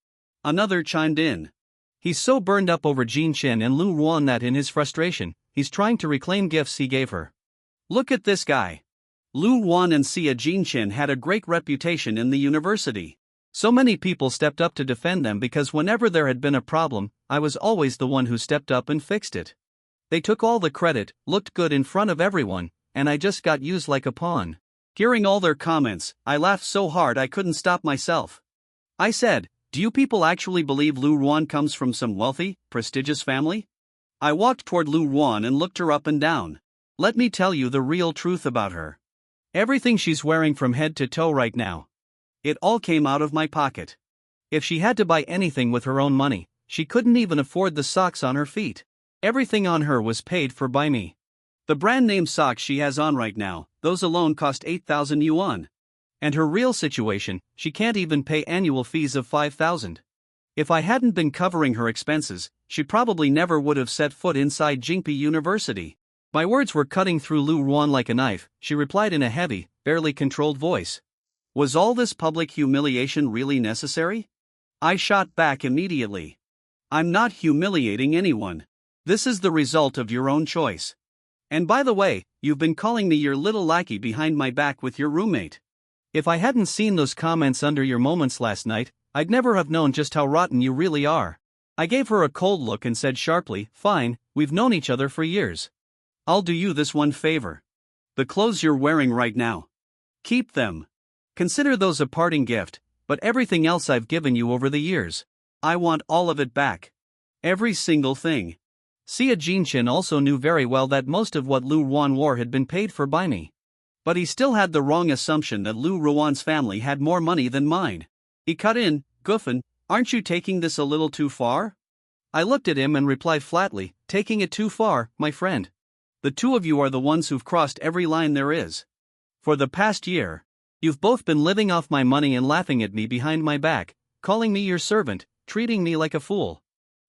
Another chimed in. He's so burned up over Jin Chen and Lu Ruan that in his frustration, he's trying to reclaim gifts he gave her. Look at this guy. Lu Ruan and Xia Jinchen had a great reputation in the university. So many people stepped up to defend them because whenever there had been a problem, I was always the one who stepped up and fixed it. They took all the credit, looked good in front of everyone, and I just got used like a pawn. Hearing all their comments, I laughed so hard I couldn't stop myself. I said, "Do you people actually believe Lu Ruan comes from some wealthy, prestigious family?" I walked toward Lu Ruan and looked her up and down. Let me tell you the real truth about her. Everything she's wearing from head to toe right now. It all came out of my pocket. If she had to buy anything with her own money, she couldn't even afford the socks on her feet. Everything on her was paid for by me. The brand name socks she has on right now, those alone cost 8,000 yuan. And her real situation, she can't even pay annual fees of 5,000. If I hadn't been covering her expenses, she probably never would have set foot inside Jingpi University. My words were cutting through Lu Ruan like a knife. She replied in a heavy, barely controlled voice. Was all this public humiliation really necessary? I shot back immediately. I'm not humiliating anyone. This is the result of your own choice. And by the way, you've been calling me your little lackey behind my back with your roommate. If I hadn't seen those comments under your moments last night, I'd never have known just how rotten you really are. I gave her a cold look and said sharply, "Fine, we've known each other for years. I'll do you this one favor. The clothes you're wearing right now. Keep them. Consider those a parting gift, but everything else I've given you over the years, I want all of it back. Every single thing." Xia Jinchen also knew very well that most of what Lu Ruan wore had been paid for by me. But he still had the wrong assumption that Lu Ruan's family had more money than mine. He cut in, "Gufen, aren't you taking this a little too far?" I looked at him and replied flatly, "Taking it too far, my friend. The two of you are the ones who've crossed every line there is. For the past year, you've both been living off my money and laughing at me behind my back, calling me your servant, treating me like a fool.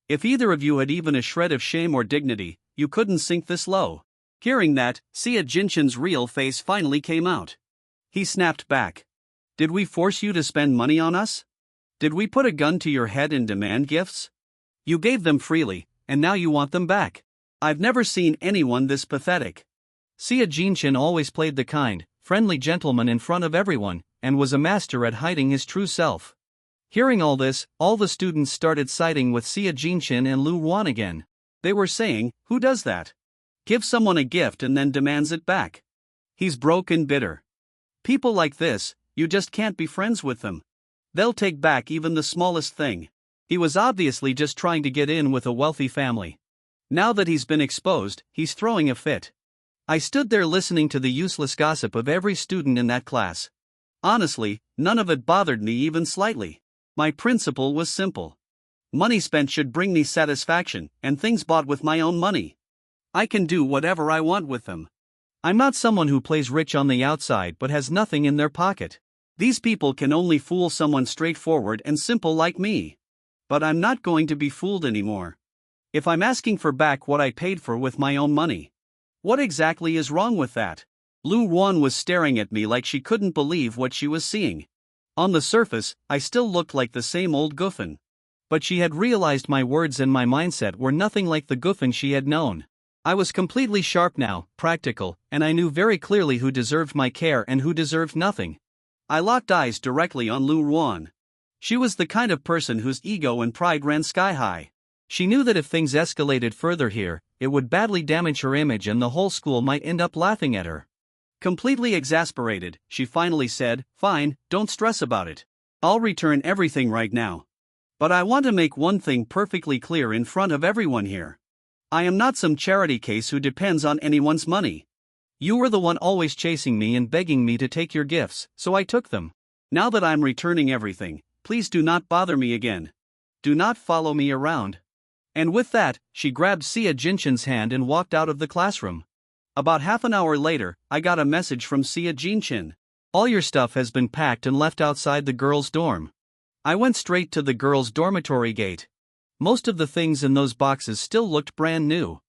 If either of you had even a shred of shame or dignity, you couldn't sink this low." Hearing that, Xia Jinchen's real face finally came out. He snapped back. "Did we force you to spend money on us? Did we put a gun to your head and demand gifts? You gave them freely, and now you want them back. I've never seen anyone this pathetic." Xia Jinchen always played the kind, friendly gentleman in front of everyone, and was a master at hiding his true self. Hearing all this, all the students started siding with Xia Jinchen and Lu Ruan again. They were saying, "Who does that? Give someone a gift and then demands it back. He's broke and bitter. People like this, you just can't be friends with them. They'll take back even the smallest thing. He was obviously just trying to get in with a wealthy family. Now that he's been exposed, he's throwing a fit. I stood there listening to the useless gossip of every student in that class. Honestly, none of it bothered me even slightly. My principle was simple. Money spent should bring me satisfaction, and things bought with my own money. I can do whatever I want with them. I'm not someone who plays rich on the outside but has nothing in their pocket. These people can only fool someone straightforward and simple like me. But I'm not going to be fooled anymore. If I'm asking for back what I paid for with my own money, what exactly is wrong with that? Lu Wan was staring at me like she couldn't believe what she was seeing. On the surface, I still looked like the same old Guffin. But she had realized my words and my mindset were nothing like the Guffin she had known. I was completely sharp now, practical, and I knew very clearly who deserved my care and who deserved nothing. I locked eyes directly on Lu Wan. She was the kind of person whose ego and pride ran sky high. She knew that if things escalated further here, it would badly damage her image and the whole school might end up laughing at her. Completely exasperated, she finally said, "Fine, don't stress about it. I'll return everything right now. But I want to make one thing perfectly clear in front of everyone here. I am not some charity case who depends on anyone's money. You were the one always chasing me and begging me to take your gifts, so I took them. Now that I'm returning everything, please do not bother me again. Do not follow me around." And with that, she grabbed Xia Jinchen's hand and walked out of the classroom. About half an hour later, I got a message from Xia Jinchen. "All your stuff has been packed and left outside the girls' dorm." I went straight to the girls' dormitory gate. Most of the things in those boxes still looked brand new.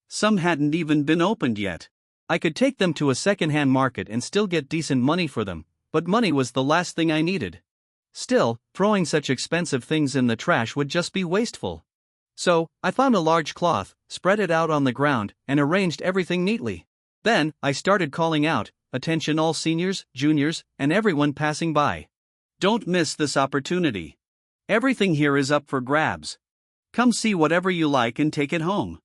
Some hadn't even been opened yet. I could take them to a second-hand market and still get decent money for them, but money was the last thing I needed. Still, throwing such expensive things in the trash would just be wasteful. So, I found a large cloth, spread it out on the ground, and arranged everything neatly. Then, I started calling out, "Attention all seniors, juniors, and everyone passing by. Don't miss this opportunity. Everything here is up for grabs. Come see whatever you like and take it home."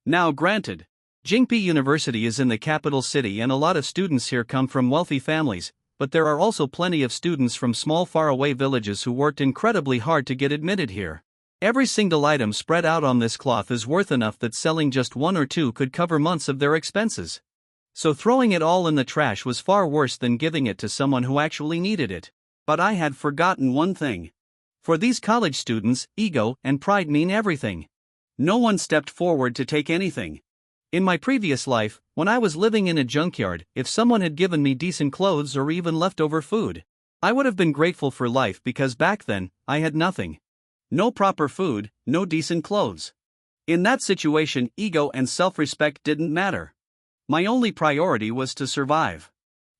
Now granted, Jingpi University is in the capital city and a lot of students here come from wealthy families, but there are also plenty of students from small faraway villages who worked incredibly hard to get admitted here. Every single item spread out on this cloth is worth enough that selling just one or two could cover months of their expenses. So throwing it all in the trash was far worse than giving it to someone who actually needed it. But I had forgotten one thing. For these college students, ego and pride mean everything. No one stepped forward to take anything. In my previous life, when I was living in a junkyard, if someone had given me decent clothes or even leftover food, I would have been grateful for life because back then, I had nothing. No proper food, no decent clothes. In that situation, ego and self-respect didn't matter. My only priority was to survive.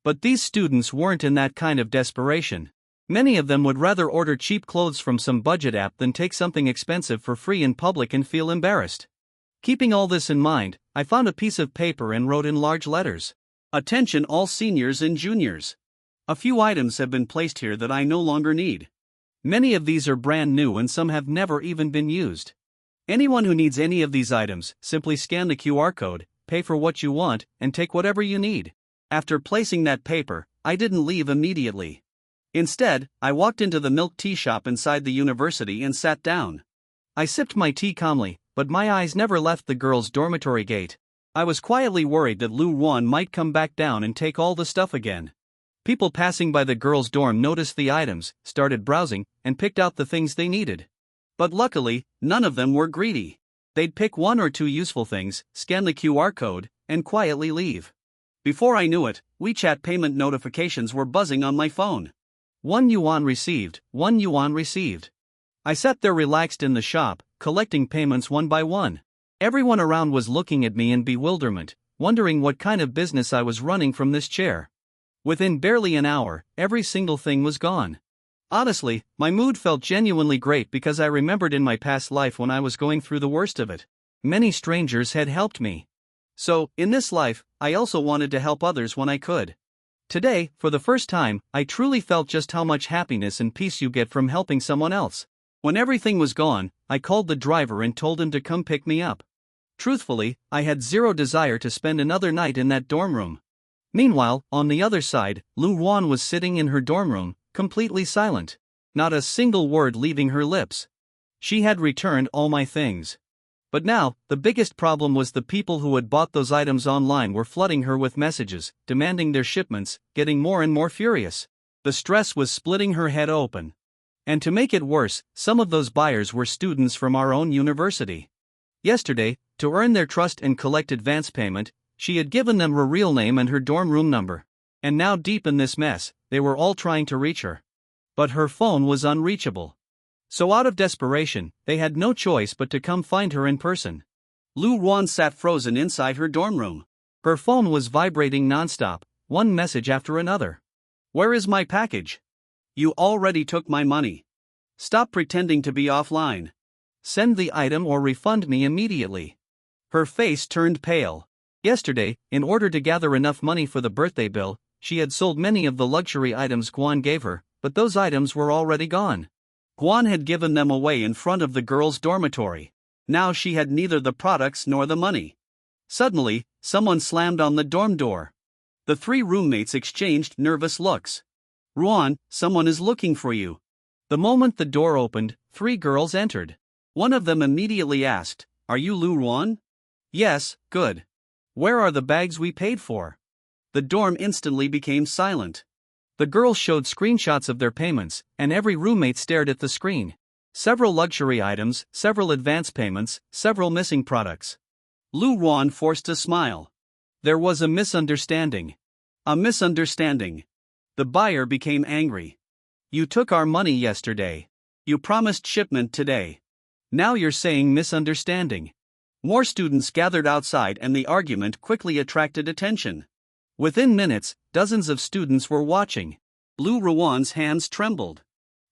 But these students weren't in that kind of desperation. Many of them would rather order cheap clothes from some budget app than take something expensive for free in public and feel embarrassed. Keeping all this in mind, I found a piece of paper and wrote in large letters, "Attention all seniors and juniors. A few items have been placed here that I no longer need. Many of these are brand new and some have never even been used. Anyone who needs any of these items, simply scan the QR code, pay for what you want, and take whatever you need." After placing that paper, I didn't leave immediately. Instead, I walked into the milk tea shop inside the university and sat down. I sipped my tea calmly, but my eyes never left the girls' dormitory gate. I was quietly worried that Lu Wan might come back down and take all the stuff again. People passing by the girls' dorm noticed the items, started browsing, and picked out the things they needed. But luckily, none of them were greedy. They'd pick one or two useful things, scan the QR code, and quietly leave. Before I knew it, WeChat payment notifications were buzzing on my phone. 1 yuan received, 1 yuan received. I sat there relaxed in the shop, collecting payments one by one. Everyone around was looking at me in bewilderment, wondering what kind of business I was running from this chair. Within barely an hour, every single thing was gone. Honestly, my mood felt genuinely great because I remembered in my past life when I was going through the worst of it. Many strangers had helped me. So, in this life, I also wanted to help others when I could. Today, for the first time, I truly felt just how much happiness and peace you get from helping someone else. When everything was gone, I called the driver and told him to come pick me up. Truthfully, I had zero desire to spend another night in that dorm room. Meanwhile, on the other side, Lu Ruan was sitting in her dorm room, completely silent. Not a single word leaving her lips. She had returned all my things. But now, the biggest problem was the people who had bought those items online were flooding her with messages, demanding their shipments, getting more and more furious. The stress was splitting her head open. And to make it worse, some of those buyers were students from our own university. Yesterday, to earn their trust and collect advance payment, she had given them her real name and her dorm room number. And now, deep in this mess, they were all trying to reach her. But her phone was unreachable. So out of desperation, they had no choice but to come find her in person. Lu Ruan sat frozen inside her dorm room. Her phone was vibrating nonstop, one message after another. "Where is my package? You already took my money. Stop pretending to be offline. Send the item or refund me immediately." Her face turned pale. Yesterday, in order to gather enough money for the birthday bill, she had sold many of the luxury items Guan gave her, but those items were already gone. Guan had given them away in front of the girls' dormitory. Now she had neither the products nor the money. Suddenly, someone slammed on the dorm door. The three roommates exchanged nervous looks. "Ruan, someone is looking for you." The moment the door opened, three girls entered. One of them immediately asked, "Are you Lu Ruan?" "Yes." "Good. Where are the bags we paid for?" The dorm instantly became silent. The girls showed screenshots of their payments, and every roommate stared at the screen. Several luxury items, several advance payments, several missing products. Lu Ruan forced a smile. There was a misunderstanding. A misunderstanding. The buyer became angry. "You took our money yesterday. You promised shipment today. Now you're saying misunderstanding." More students gathered outside and the argument quickly attracted attention. Within minutes, dozens of students were watching. Lu Ruan's hands trembled.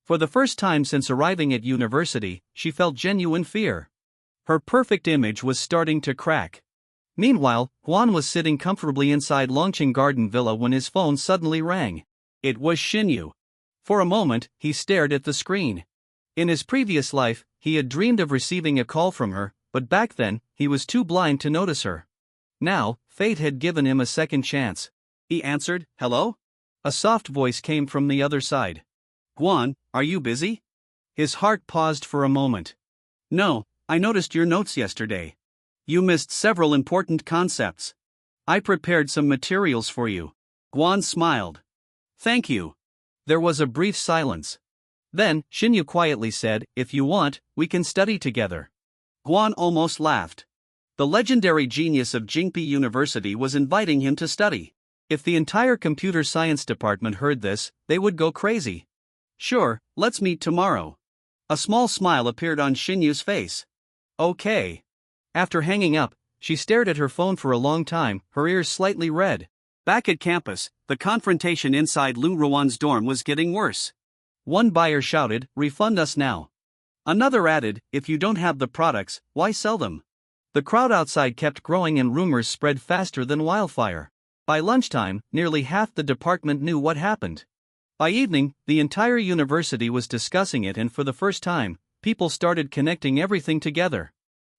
For the first time since arriving at university, she felt genuine fear. Her perfect image was starting to crack. Meanwhile, Guan was sitting comfortably inside Longqing Garden Villa when his phone suddenly rang. It was Xinyu. For a moment, he stared at the screen. In his previous life, he had dreamed of receiving a call from her, but back then, he was too blind to notice her. Now, fate had given him a second chance. He answered, "Hello?" A soft voice came from the other side. "Guan, are you busy?" His heart paused for a moment. "No, I noticed your notes yesterday. You missed several important concepts. I prepared some materials for you." Guan smiled. "Thank you." There was a brief silence. Then, Xinyu quietly said, "If you want, we can study together." Guan almost laughed. The legendary genius of Jingpi University was inviting him to study. If the entire computer science department heard this, they would go crazy. "Sure, let's meet tomorrow." A small smile appeared on Xinyu's face. "Okay." After hanging up, she stared at her phone for a long time, her ears slightly red. Back at campus, the confrontation inside Lu Ruan's dorm was getting worse. One buyer shouted, "Refund us now." Another added, "If you don't have the products, why sell them?" The crowd outside kept growing and rumors spread faster than wildfire. By lunchtime, nearly half the department knew what happened. By evening, the entire university was discussing it, and for the first time, people started connecting everything together.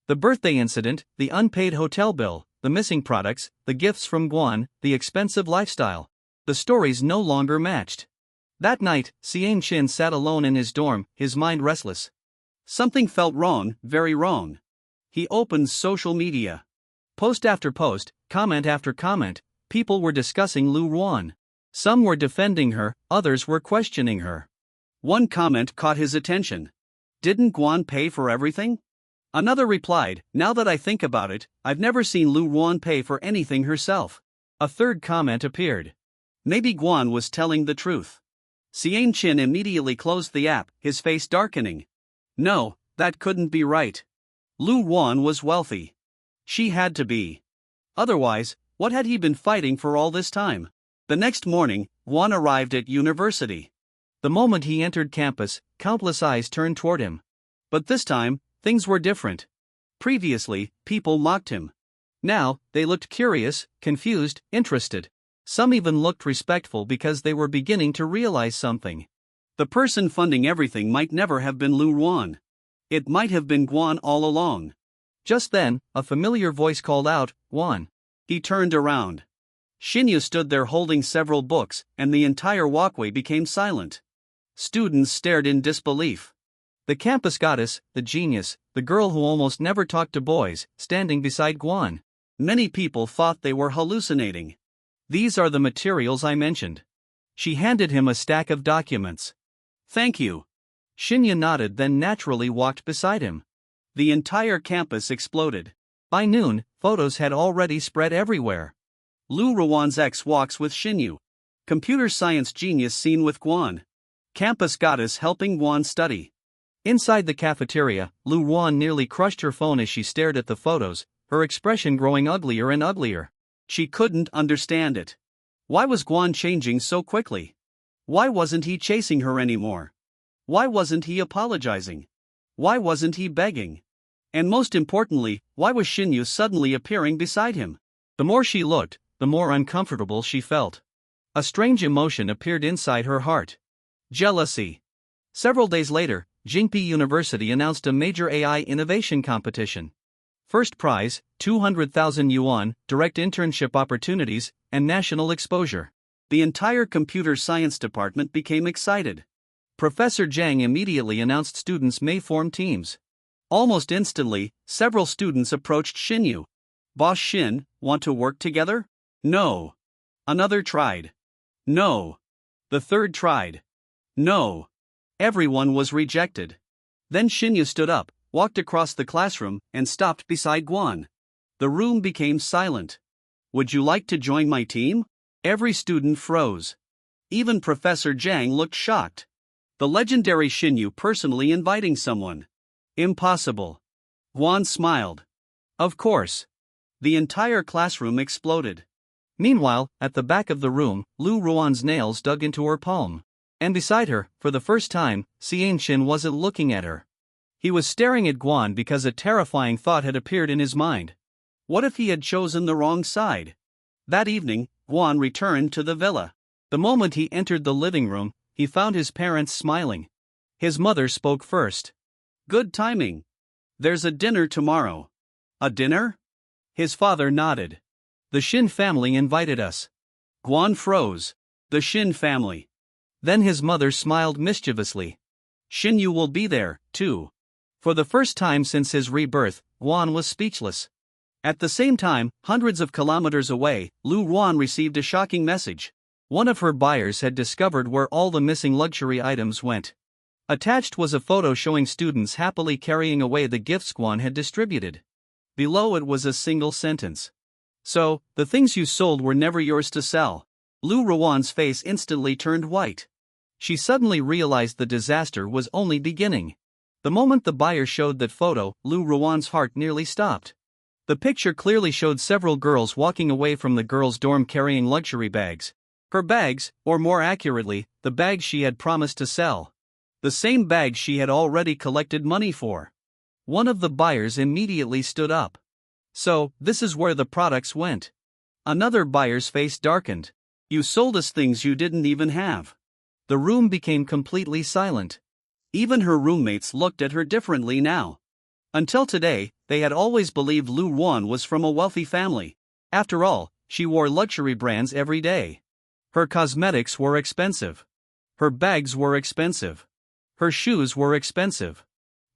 The birthday incident, the unpaid hotel bill, the missing products, the gifts from Guan, the expensive lifestyle. The stories no longer matched. That night, Xian Qin sat alone in his dorm, his mind restless. Something felt wrong, very wrong. He opened social media. Post after post, comment after comment, people were discussing Lu Ruan. Some were defending her, others were questioning her. One comment caught his attention. "Didn't Guan pay for everything?" Another replied, "Now that I think about it, I've never seen Lu Ruan pay for anything herself." A third comment appeared. Maybe Guan was telling the truth. Xian Qin immediately closed the app, his face darkening. No, that couldn't be right. Lu Ruan was wealthy. She had to be. Otherwise, what had he been fighting for all this time? The next morning, Guan arrived at university. The moment he entered campus, countless eyes turned toward him. But this time, things were different. Previously, people mocked him. Now, they looked curious, confused, interested. Some even looked respectful because they were beginning to realize something. The person funding everything might never have been Lu Ruan. It might have been Guan all along. Just then, a familiar voice called out, "Guan." He turned around. Shinyu stood there holding several books, and the entire walkway became silent. Students stared in disbelief. The campus goddess, the genius, the girl who almost never talked to boys, standing beside Guan. Many people thought they were hallucinating. These are the materials I mentioned. She handed him a stack of documents. Thank you. Shinyu nodded, then naturally walked beside him. The entire campus exploded. By noon, photos had already spread everywhere. Lu Ruan's ex walks with Shinyu. Computer science genius seen with Guan. Campus goddess helping Guan study. Inside the cafeteria, Lu Ruan nearly crushed her phone as she stared at the photos, her expression growing uglier and uglier. She couldn't understand it. Why was Guan changing so quickly? Why wasn't he chasing her anymore? Why wasn't he apologizing? Why wasn't he begging? And most importantly, why was Shinyu suddenly appearing beside him? The more she looked, the more uncomfortable she felt. A strange emotion appeared inside her heart. Jealousy. Several days later, Jingpi University announced a major AI innovation competition. First prize, 200,000 yuan, direct internship opportunities, and national exposure. The entire computer science department became excited. Professor Zhang immediately announced students may form teams. Almost instantly, several students approached Shinyu. Boss Shin, want to work together? No. Another tried. No. The third tried. No. Everyone was rejected. Then Shinyu stood up, walked across the classroom, and stopped beside Guan. The room became silent. Would you like to join my team? Every student froze. Even Professor Zhang looked shocked. The legendary Shinyu personally inviting someone. Impossible. Guan smiled. Of course. The entire classroom exploded. Meanwhile, at the back of the room, Lu Ruan's nails dug into her palm. And beside her, for the first time, Xianxin wasn't looking at her. He was staring at Guan because a terrifying thought had appeared in his mind. What if he had chosen the wrong side? That evening, Guan returned to the villa. The moment he entered the living room, he found his parents smiling. His mother spoke first. Good timing. There's a dinner tomorrow. A dinner? His father nodded. The Shin family invited us. Guan froze. The Shin family. Then his mother smiled mischievously. Shinyu will be there, too. For the first time since his rebirth, Guan was speechless. At the same time, hundreds of kilometers away, Lu Ruan received a shocking message. One of her buyers had discovered where all the missing luxury items went. Attached was a photo showing students happily carrying away the gifts Guan had distributed. Below it was a single sentence. So, the things you sold were never yours to sell. Lu Ruan's face instantly turned white. She suddenly realized the disaster was only beginning. The moment the buyer showed that photo, Lu Ruan's heart nearly stopped. The picture clearly showed several girls walking away from the girls' dorm carrying luxury bags. Her bags, or more accurately, the bags she had promised to sell. The same bags she had already collected money for. One of the buyers immediately stood up. So, this is where the products went. Another buyer's face darkened. You sold us things you didn't even have. The room became completely silent. Even her roommates looked at her differently now. Until today, they had always believed Lu Ruan was from a wealthy family. After all, she wore luxury brands every day. Her cosmetics were expensive. Her bags were expensive. Her shoes were expensive.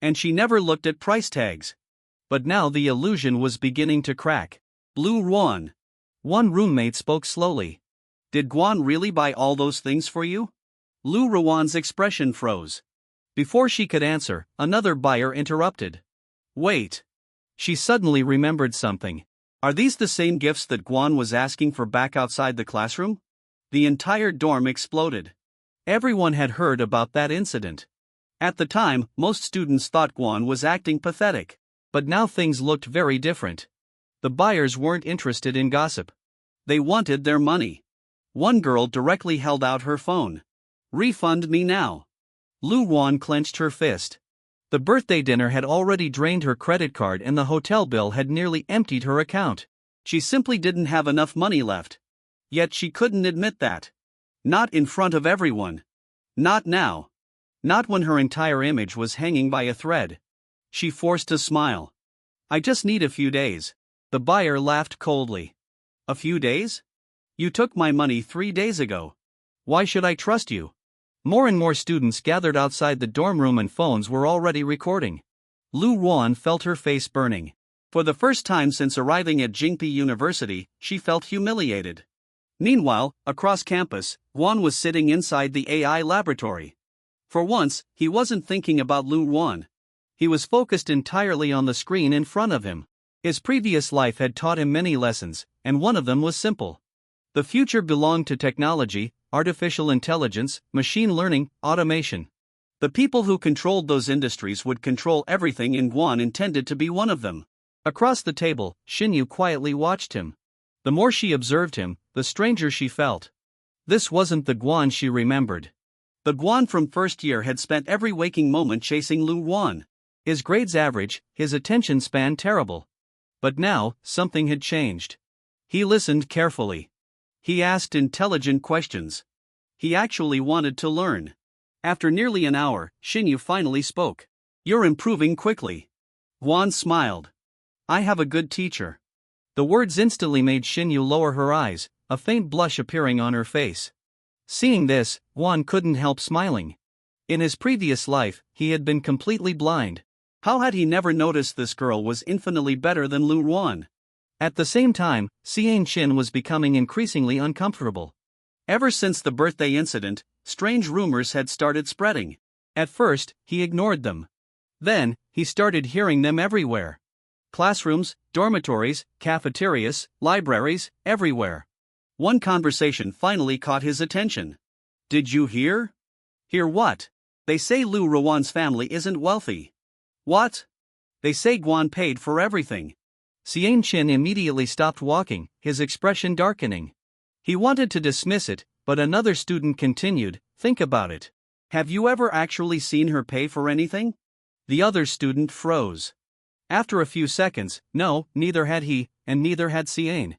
And she never looked at price tags. But now the illusion was beginning to crack. Lu Ruan. One roommate spoke slowly. Did Guan really buy all those things for you? Lu Ruan's expression froze. Before she could answer, another buyer interrupted. Wait. She suddenly remembered something. Are these the same gifts that Guan was asking for back outside the classroom? The entire dorm exploded. Everyone had heard about that incident. At the time, most students thought Guan was acting pathetic. But now things looked very different. The buyers weren't interested in gossip. They wanted their money. One girl directly held out her phone. Refund me now. Lu Ruan clenched her fist. The birthday dinner had already drained her credit card and the hotel bill had nearly emptied her account. She simply didn't have enough money left. Yet she couldn't admit that. Not in front of everyone. Not now. Not when her entire image was hanging by a thread. She forced a smile. I just need a few days. The buyer laughed coldly. A few days? You took my money 3 days ago. Why should I trust you? More and more students gathered outside the dorm room and phones were already recording. Lu Ruan felt her face burning. For the first time since arriving at Jingpi University, she felt humiliated. Meanwhile, across campus, Guan was sitting inside the AI laboratory. For once, he wasn't thinking about Lu Ruan. He was focused entirely on the screen in front of him. His previous life had taught him many lessons, and one of them was simple. The future belonged to technology, artificial intelligence, machine learning, automation. The people who controlled those industries would control everything, and Guan intended to be one of them. Across the table, Xinyu quietly watched him. The more she observed him, the stranger she felt. This wasn't the Guan she remembered. The Guan from first year had spent every waking moment chasing Lu Ruan. His grades average, his attention span terrible. But now, something had changed. He listened carefully. He asked intelligent questions. He actually wanted to learn. After nearly an hour, Xinyu finally spoke. You're improving quickly. Guan smiled. I have a good teacher. The words instantly made Xinyu lower her eyes, a faint blush appearing on her face. Seeing this, Guan couldn't help smiling. In his previous life, he had been completely blind. How had he never noticed this girl was infinitely better than Lu Ruan? At the same time, Xian Qin was becoming increasingly uncomfortable. Ever since the birthday incident, strange rumors had started spreading. At first, he ignored them. Then, he started hearing them everywhere. Classrooms, dormitories, cafeterias, libraries, everywhere. One conversation finally caught his attention. Did you hear? Hear what? They say Lu Ruan's family isn't wealthy. What? They say Guan paid for everything. Xian Qin immediately stopped walking, his expression darkening. He wanted to dismiss it, but another student continued, think about it. Have you ever actually seen her pay for anything? The other student froze. After a few seconds, no, neither had he, and neither had Xian.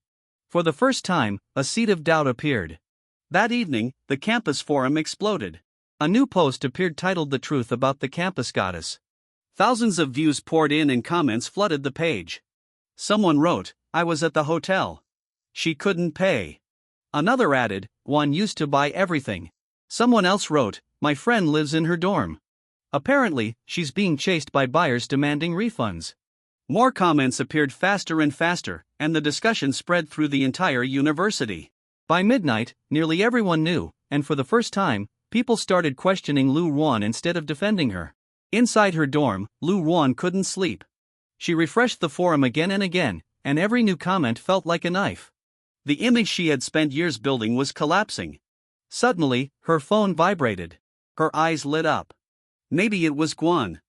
For the first time, a seed of doubt appeared. That evening, the campus forum exploded. A new post appeared titled The Truth About the Campus Goddess. Thousands of views poured in and comments flooded the page. Someone wrote, I was at the hotel. She couldn't pay. Another added, Guan used to buy everything. Someone else wrote, my friend lives in her dorm. Apparently, she's being chased by buyers demanding refunds. More comments appeared faster and faster, and the discussion spread through the entire university. By midnight, nearly everyone knew, and for the first time, people started questioning Lu Ruan instead of defending her. Inside her dorm, Lu Ruan couldn't sleep. She refreshed the forum again and again, and every new comment felt like a knife. The image she had spent years building was collapsing. Suddenly, her phone vibrated. Her eyes lit up. Maybe it was Guan.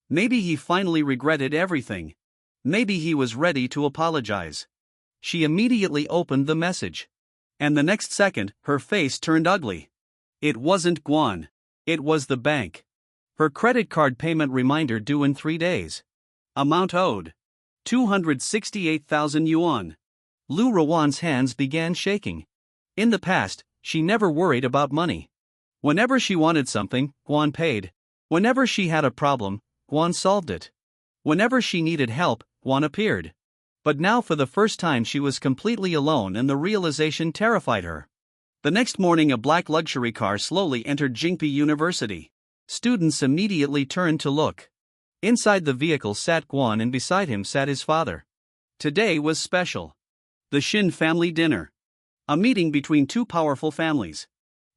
Maybe he finally regretted everything. Maybe he was ready to apologize. She immediately opened the message. And the next second, her face turned ugly. It wasn't Guan. It was the bank. Her credit card payment reminder due in 3 days. Amount owed. 268,000 yuan. Lu Ruan's hands began shaking. In the past, she never worried about money. Whenever she wanted something, Guan paid. Whenever she had a problem, Guan solved it. Whenever she needed help, Guan appeared. But now for the first time she was completely alone, and the realization terrified her. The next morning a black luxury car slowly entered Jingpi University. Students immediately turned to look. Inside the vehicle sat Guan, and beside him sat his father. Today was special. The Xin family dinner. A meeting between two powerful families.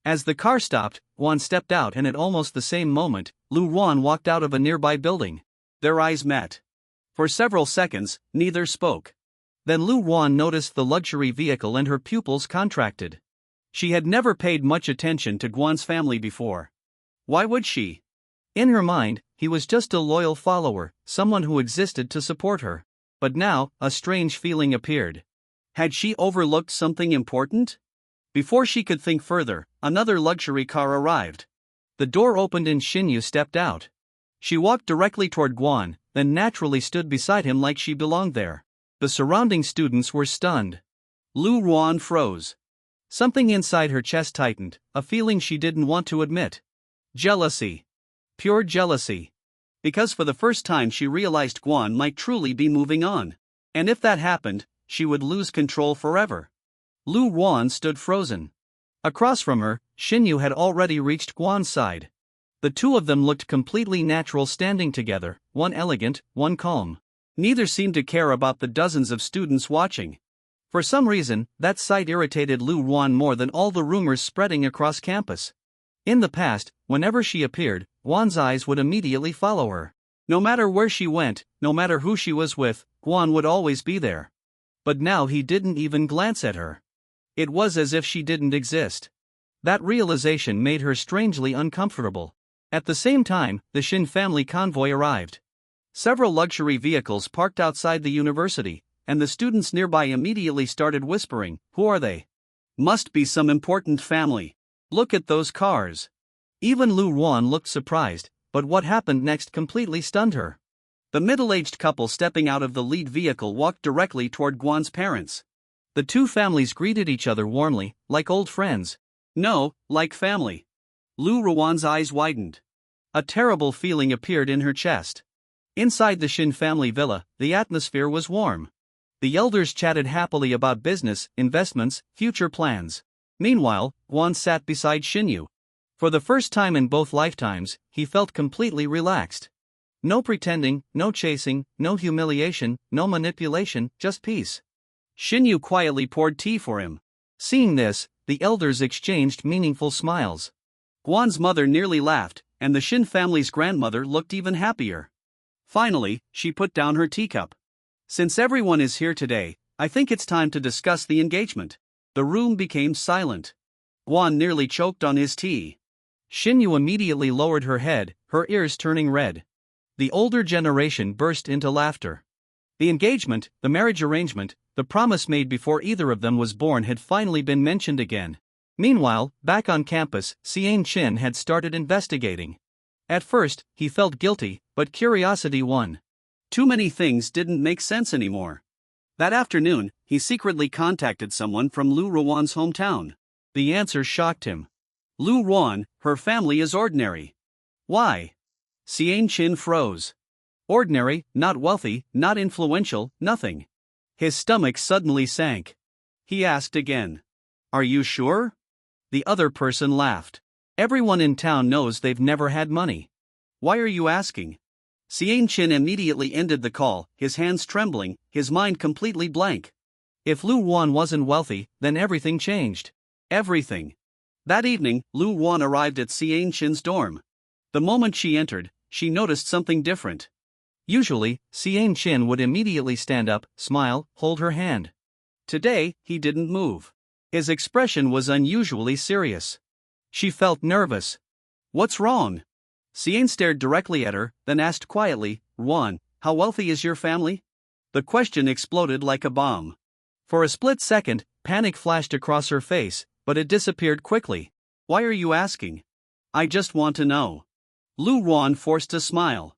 As the car stopped, Guan stepped out, and at almost the same moment, Lu Ruan walked out of a nearby building. Their eyes met. For several seconds, neither spoke. Then Lu Ruan noticed the luxury vehicle and her pupils contracted. She had never paid much attention to Guan's family before. Why would she? In her mind, he was just a loyal follower, someone who existed to support her. But now, a strange feeling appeared. Had she overlooked something important? Before she could think further, another luxury car arrived. The door opened and Xinyu stepped out. She walked directly toward Guan, then naturally stood beside him like she belonged there. The surrounding students were stunned. Lu Ruan froze. Something inside her chest tightened, a feeling she didn't want to admit. Jealousy. Pure jealousy. Because for the first time she realized Guan might truly be moving on. And if that happened, she would lose control forever. Lu Ruan stood frozen. Across from her, Xinyu had already reached Guan's side. The two of them looked completely natural standing together, one elegant, one calm. Neither seemed to care about the dozens of students watching. For some reason, that sight irritated Lu Ruan more than all the rumors spreading across campus. In the past, whenever she appeared, Guan's eyes would immediately follow her. No matter where she went, no matter who she was with, Guan would always be there. But now he didn't even glance at her. It was as if she didn't exist. That realization made her strangely uncomfortable. At the same time, the Xin family convoy arrived. Several luxury vehicles parked outside the university, and the students nearby immediately started whispering, "Who are they? Must be some important family. Look at those cars." Even Lu Ruan looked surprised, but what happened next completely stunned her. The middle-aged couple stepping out of the lead vehicle walked directly toward Guan's parents. The two families greeted each other warmly, like old friends. No, like family. Lu Ruan's eyes widened. A terrible feeling appeared in her chest. Inside the Xin family villa, the atmosphere was warm. The elders chatted happily about business, investments, future plans. Meanwhile, Guan sat beside Xinyu. For the first time in both lifetimes, he felt completely relaxed. No pretending, no chasing, no humiliation, no manipulation, just peace. Xinyu quietly poured tea for him. Seeing this, the elders exchanged meaningful smiles. Guan's mother nearly laughed, and the Xin family's grandmother looked even happier. Finally, she put down her teacup. "Since everyone is here today, I think it's time to discuss the engagement." The room became silent. Guan nearly choked on his tea. Xinyu immediately lowered her head, her ears turning red. The older generation burst into laughter. The engagement, the marriage arrangement, the promise made before either of them was born had finally been mentioned again. Meanwhile, back on campus, Xian Qin had started investigating. At first, he felt guilty, but curiosity won. Too many things didn't make sense anymore. That afternoon, he secretly contacted someone from Lu Ruan's hometown. The answer shocked him. Lu Ruan, her family is ordinary. Why? Xian Qin froze. Ordinary, not wealthy, not influential, nothing. His stomach suddenly sank. He asked again. "Are you sure?" The other person laughed. "Everyone in town knows they've never had money. Why are you asking?" Xian Qin immediately ended the call, his hands trembling, his mind completely blank. If Lu Ruan wasn't wealthy, then everything changed. Everything. That evening, Lu Ruan arrived at Xian Qin's dorm. The moment she entered, she noticed something different. Usually, Xian Qin would immediately stand up, smile, hold her hand. Today, he didn't move. His expression was unusually serious. She felt nervous. "What's wrong?" Xian stared directly at her, then asked quietly, "Ruan, how wealthy is your family?" The question exploded like a bomb. For a split second, panic flashed across her face, but it disappeared quickly. "Why are you asking?" "I just want to know." Lu Ruan forced a smile.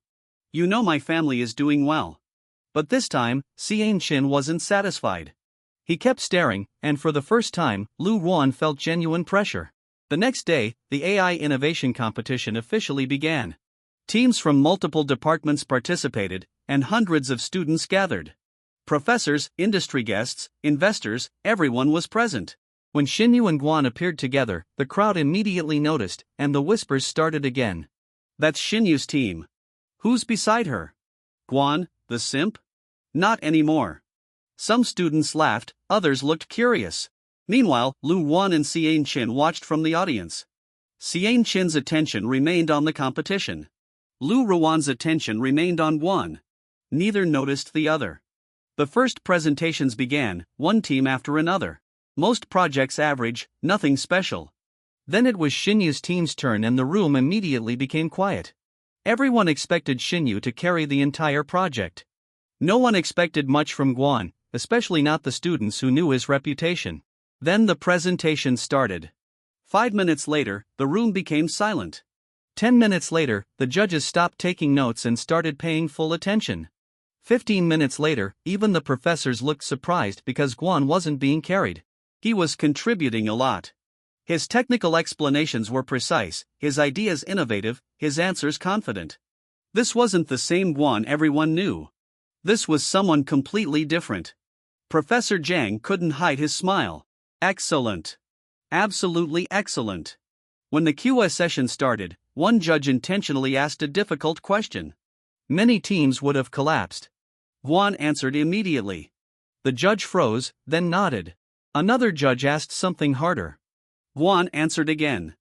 "You know my family is doing well." But this time, Xian Qin wasn't satisfied. He kept staring, and for the first time, Lu Ruan felt genuine pressure. The next day, the AI innovation competition officially began. Teams from multiple departments participated, and hundreds of students gathered. Professors, industry guests, investors, everyone was present. When Xinyu and Guan appeared together, the crowd immediately noticed, and the whispers started again. "That's Xinyu's team. Who's beside her? Guan, the simp?" "Not anymore." Some students laughed, others looked curious. Meanwhile, Lu Ruan and Xian Qin watched from the audience. Xian Qin's attention remained on the competition. Lu Ruan's attention remained on Guan. Neither noticed the other. The first presentations began, one team after another. Most projects average, nothing special. Then it was Xinyu's team's turn and the room immediately became quiet. Everyone expected Xinyu to carry the entire project. No one expected much from Guan, especially not the students who knew his reputation. Then the presentation started. 5 minutes later, the room became silent. 10 minutes later, the judges stopped taking notes and started paying full attention. 15 minutes later, even the professors looked surprised because Guan wasn't being carried. He was contributing a lot. His technical explanations were precise, his ideas innovative, his answers confident. This wasn't the same Guan everyone knew. This was someone completely different. Professor Zhang couldn't hide his smile. Excellent. Absolutely excellent. When the QS session started, one judge intentionally asked a difficult question. Many teams would have collapsed. Guan answered immediately. The judge froze, then nodded. Another judge asked something harder. Guan answered again.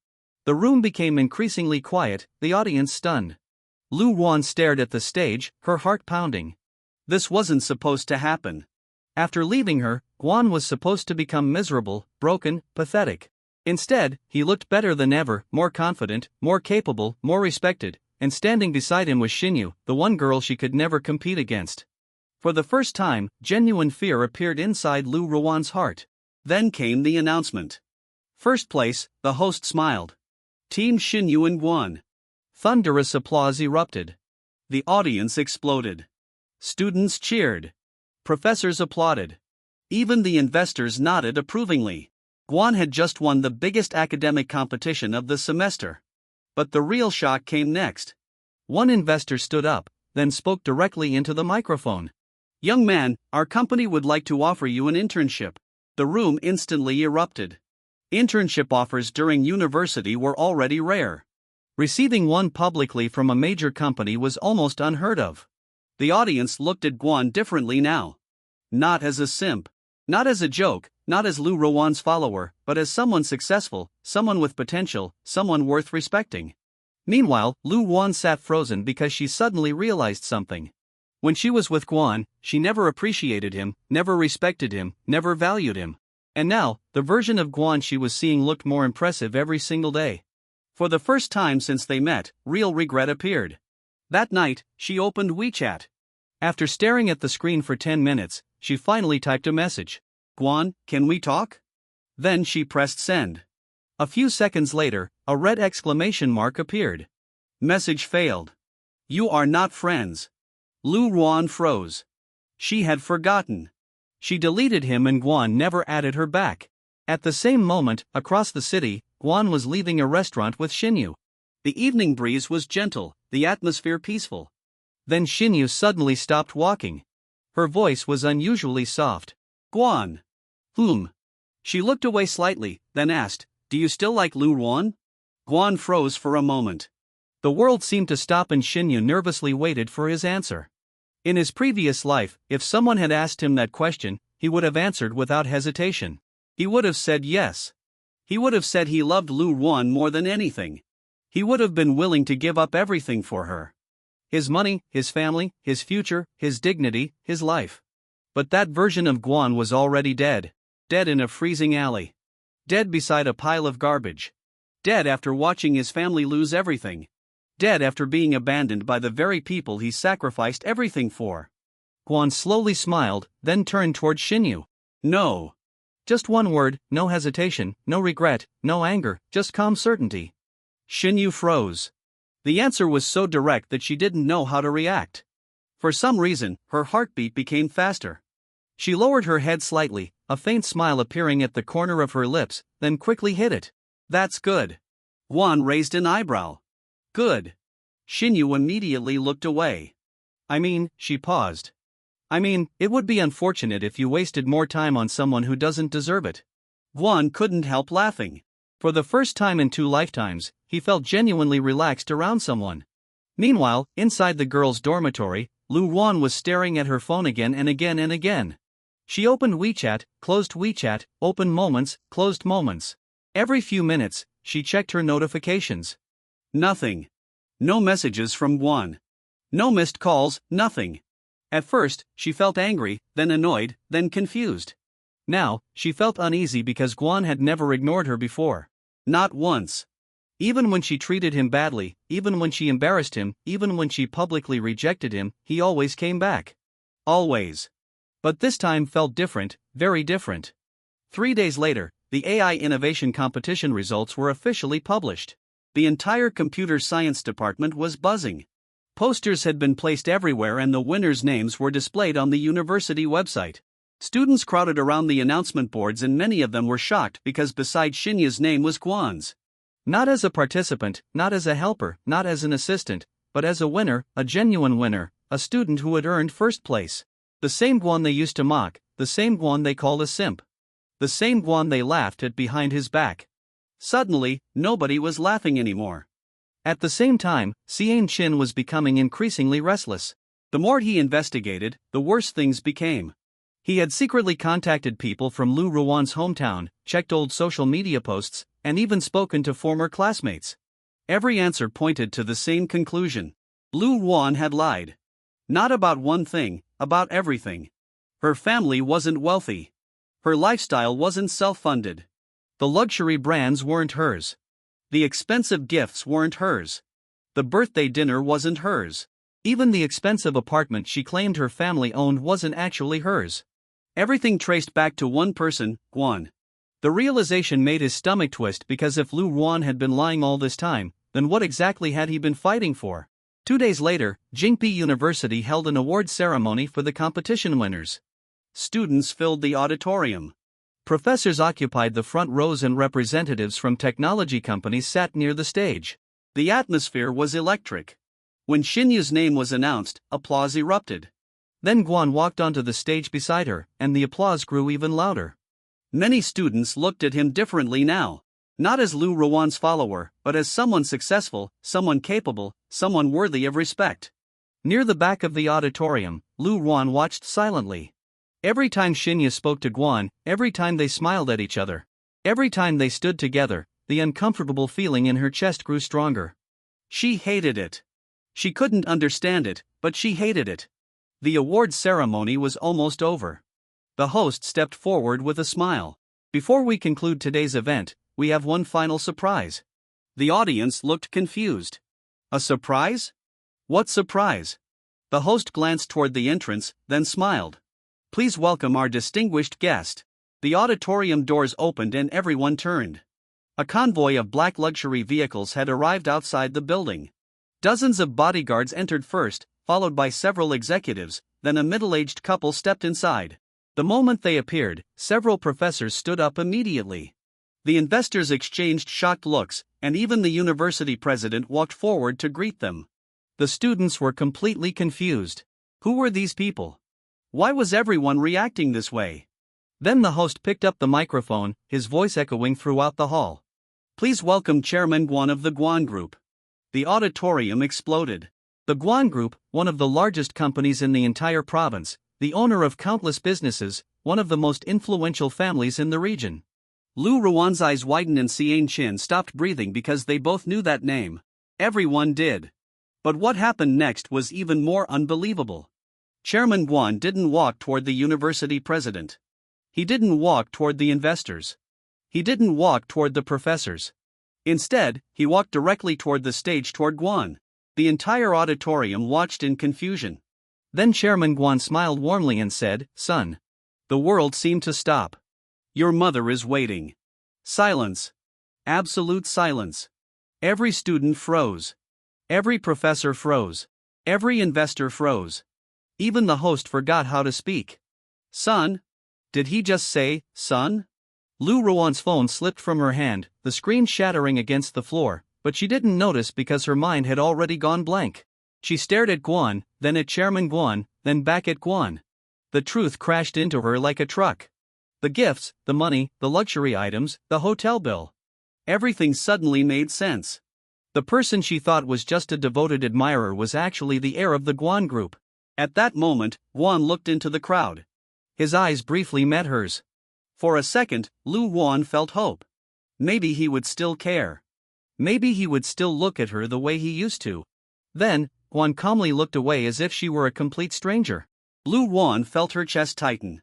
The room became increasingly quiet, the audience stunned. Lu Ruan stared at the stage, her heart pounding. This wasn't supposed to happen. After leaving her, Guan was supposed to become miserable, broken, pathetic. Instead, he looked better than ever, more confident, more capable, more respected, and standing beside him was Xinyu, the one girl she could never compete against. For the first time, genuine fear appeared inside Lu Ruan's heart. Then came the announcement. First place, the host smiled. Team Xinyu and Guan. Thunderous applause erupted. The audience exploded. Students cheered. Professors applauded. Even the investors nodded approvingly. Guan had just won the biggest academic competition of the semester. But the real shock came next. One investor stood up, then spoke directly into the microphone. "Young man, our company would like to offer you an internship." The room instantly erupted. Internship offers during university were already rare. Receiving one publicly from a major company was almost unheard of. The audience looked at Guan differently now. Not as a simp. Not as a joke, not as Lu Ruan's follower, but as someone successful, someone with potential, someone worth respecting. Meanwhile, Lu Ruan sat frozen because she suddenly realized something. When she was with Guan, she never appreciated him, never respected him, never valued him. And now, the version of Guan she was seeing looked more impressive every single day. For the first time since they met, real regret appeared. That night, she opened WeChat. After staring at the screen for 10 minutes, she finally typed a message. "Guan, can we talk?" Then she pressed send. A few seconds later, a red exclamation mark appeared. Message failed. "You are not friends." Lu Ruan froze. She had forgotten. She deleted him and Guan never added her back. At the same moment, across the city, Guan was leaving a restaurant with Xinyu. The evening breeze was gentle, the atmosphere peaceful. Then Xinyu suddenly stopped walking. Her voice was unusually soft. "Guan." She looked away slightly, then asked, "Do you still like Lu Ruan?" Guan froze for a moment. The world seemed to stop and Xinyu nervously waited for his answer. In his previous life, if someone had asked him that question, he would have answered without hesitation. He would have said yes. He would have said he loved Lu Ruan more than anything. He would have been willing to give up everything for her. His money, his family, his future, his dignity, his life. But that version of Guan was already dead. Dead in a freezing alley. Dead beside a pile of garbage. Dead after watching his family lose everything. Dead after being abandoned by the very people he sacrificed everything for. Guan slowly smiled, then turned toward Xinyu. "No." Just one word, no hesitation, no regret, no anger, just calm certainty. Xinyu froze. The answer was so direct that she didn't know how to react. For some reason, her heartbeat became faster. She lowered her head slightly, a faint smile appearing at the corner of her lips, then quickly hid it. "That's good." Guan raised an eyebrow. "Good." Xinyu immediately looked away. She paused. It would be unfortunate if you wasted more time on someone who doesn't deserve it. Guan couldn't help laughing. For the first time in 2 lifetimes, he felt genuinely relaxed around someone. Meanwhile, inside the girls' dormitory, Lu Ruan was staring at her phone again and again and again. She opened WeChat, closed WeChat, opened moments, closed moments. Every few minutes, she checked her notifications. Nothing. No messages from Guan. No missed calls, nothing. At first, she felt angry, then annoyed, then confused. Now, she felt uneasy because Guan had never ignored her before. Not once. Even when she treated him badly, even when she embarrassed him, even when she publicly rejected him, he always came back. Always. But this time felt different, very different. 3 days later, the AI innovation competition results were officially published. The entire computer science department was buzzing. Posters had been placed everywhere and the winners' names were displayed on the university website. Students crowded around the announcement boards and many of them were shocked because beside Xinyu's name was Guan's. Not as a participant, not as a helper, not as an assistant, but as a winner, a genuine winner, a student who had earned first place. The same Guan they used to mock, the same Guan they called a simp. The same Guan they laughed at behind his back. Suddenly, nobody was laughing anymore. At the same time, Xian Qin was becoming increasingly restless. The more he investigated, the worse things became. He had secretly contacted people from Lu Ruan's hometown, checked old social media posts, and even spoken to former classmates. Every answer pointed to the same conclusion. Lu Ruan had lied. Not about one thing, about everything. Her family wasn't wealthy. Her lifestyle wasn't self-funded. The luxury brands weren't hers. The expensive gifts weren't hers. The birthday dinner wasn't hers. Even the expensive apartment she claimed her family owned wasn't actually hers. Everything traced back to one person, Guan. The realization made his stomach twist, because if Lu Ruan had been lying all this time, then what exactly had he been fighting for? 2 days later, Jingpi University held an award ceremony for the competition winners. Students filled the auditorium. Professors occupied the front rows and representatives from technology companies sat near the stage. The atmosphere was electric. When Xinyu's name was announced, applause erupted. Then Guan walked onto the stage beside her, and the applause grew even louder. Many students looked at him differently now. Not as Lu Ruan's follower, but as someone successful, someone capable, someone worthy of respect. Near the back of the auditorium, Lu Ruan watched silently. Every time Xinyu spoke to Guan, every time they smiled at each other, every time they stood together, the uncomfortable feeling in her chest grew stronger. She hated it. She couldn't understand it, but she hated it. The awards ceremony was almost over. The host stepped forward with a smile. Before we conclude today's event, we have one final surprise. The audience looked confused. A surprise? What surprise? The host glanced toward the entrance, then smiled. Please welcome our distinguished guest. The auditorium doors opened and everyone turned. A convoy of black luxury vehicles had arrived outside the building. Dozens of bodyguards entered first, followed by several executives, then a middle-aged couple stepped inside. The moment they appeared, several professors stood up immediately. The investors exchanged shocked looks, and even the university president walked forward to greet them. The students were completely confused. Who were these people? Why was everyone reacting this way? Then the host picked up the microphone, his voice echoing throughout the hall. Please welcome Chairman Guan of the Guan Group. The auditorium exploded. The Guan Group, one of the largest companies in the entire province, the owner of countless businesses, one of the most influential families in the region. Lu Ruan's eyes widened and Xian Qin stopped breathing because they both knew that name. Everyone did. But what happened next was even more unbelievable. Chairman Guan didn't walk toward the university president. He didn't walk toward the investors. He didn't walk toward the professors. Instead, he walked directly toward the stage toward Guan. The entire auditorium watched in confusion. Then Chairman Guan smiled warmly and said, Son. The world seemed to stop. Your mother is waiting. Silence. Absolute silence. Every student froze. Every professor froze. Every investor froze. Even the host forgot how to speak. Son? Did he just say, son? Lu Ruan's phone slipped from her hand, the screen shattering against the floor, but she didn't notice because her mind had already gone blank. She stared at Guan, then at Chairman Guan, then back at Guan. The truth crashed into her like a truck. The gifts, the money, the luxury items, the hotel bill. Everything suddenly made sense. The person she thought was just a devoted admirer was actually the heir of the Guan Group. At that moment, Guan looked into the crowd. His eyes briefly met hers. For a second, Lu Ruan felt hope. Maybe he would still care. Maybe he would still look at her the way he used to. Then, Guan calmly looked away as if she were a complete stranger. Lu Ruan felt her chest tighten.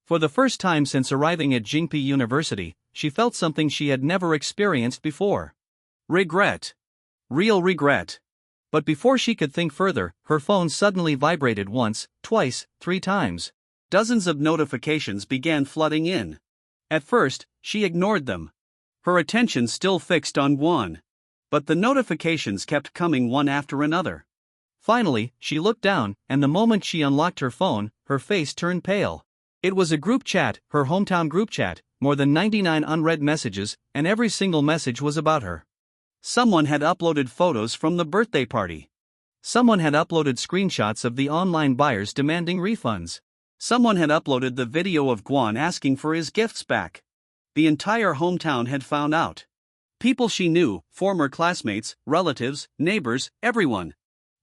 For the first time since arriving at Jingpi University, she felt something she had never experienced before. Regret. Real regret. But before she could think further, her phone suddenly vibrated once, twice, 3 times. Dozens of notifications began flooding in. At first, she ignored them. Her attention still fixed on Guan. But the notifications kept coming one after another. Finally, she looked down, and the moment she unlocked her phone, her face turned pale. It was a group chat, her hometown group chat, more than 99 unread messages, and every single message was about her. Someone had uploaded photos from the birthday party. Someone had uploaded screenshots of the online buyers demanding refunds. Someone had uploaded the video of Guan asking for his gifts back. The entire hometown had found out. People she knew, former classmates, relatives, neighbors, everyone.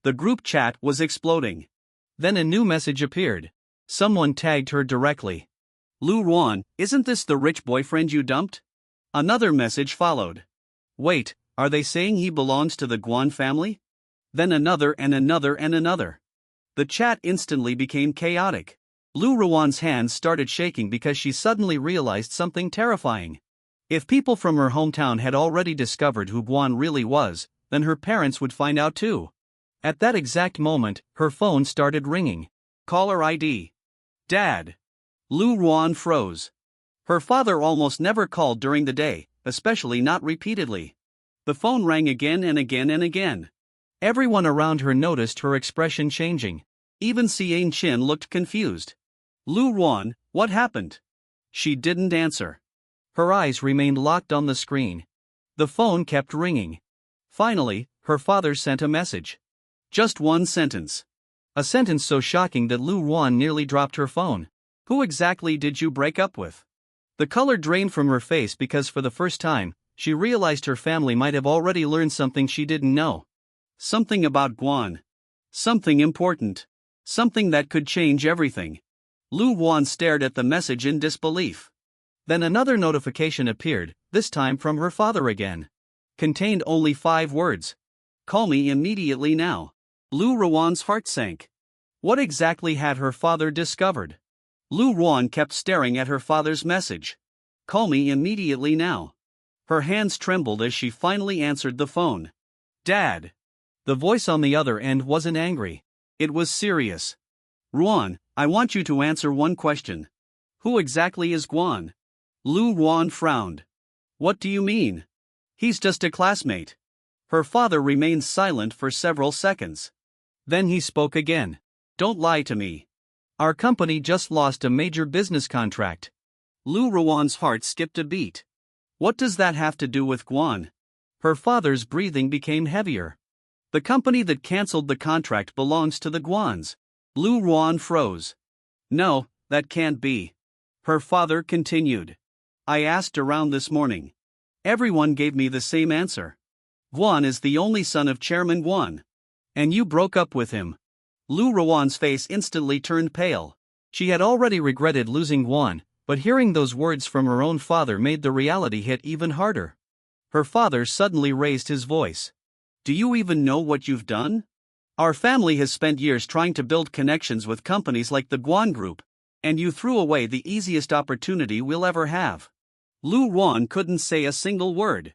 The group chat was exploding. Then a new message appeared. Someone tagged her directly. Lu Ruan, isn't this the rich boyfriend you dumped? Another message followed. Wait, are they saying he belongs to the Guan family? Then another and another and another. The chat instantly became chaotic. Lu Ruan's hands started shaking because she suddenly realized something terrifying. If people from her hometown had already discovered who Guan really was, then her parents would find out too. At that exact moment, her phone started ringing. Caller ID. Dad. Lu Ruan froze. Her father almost never called during the day, especially not repeatedly. The phone rang again and again and again. Everyone around her noticed her expression changing. Even Xian Qin looked confused. Lu Ruan, what happened? She didn't answer. Her eyes remained locked on the screen. The phone kept ringing. Finally, her father sent a message. Just one sentence. A sentence so shocking that Lu Ruan nearly dropped her phone. Who exactly did you break up with? The color drained from her face because for the first time, she realized her family might have already learned something she didn't know. Something about Guan. Something important. Something that could change everything. Lu Ruan stared at the message in disbelief. Then another notification appeared, this time from her father again. Contained only 5 words. Call me immediately now. Lu Ruan's heart sank. What exactly had her father discovered? Lu Ruan kept staring at her father's message. Call me immediately now. Her hands trembled as she finally answered the phone. Dad. The voice on the other end wasn't angry. It was serious. Ruan, I want you to answer one question. Who exactly is Guan? Lu Ruan frowned. What do you mean? He's just a classmate. Her father remained silent for several seconds. Then he spoke again. Don't lie to me. Our company just lost a major business contract. Lu Ruan's heart skipped a beat. What does that have to do with Guan? Her father's breathing became heavier. The company that cancelled the contract belongs to the Guans. Lu Ruan froze. No, that can't be. Her father continued. I asked around this morning. Everyone gave me the same answer. Guan is the only son of Chairman Guan. And you broke up with him. Lu Ruan's face instantly turned pale. She had already regretted losing Guan, but hearing those words from her own father made the reality hit even harder. Her father suddenly raised his voice. Do you even know what you've done? Our family has spent years trying to build connections with companies like the Guan Group, and you threw away the easiest opportunity we'll ever have. Lu Ruan couldn't say a single word.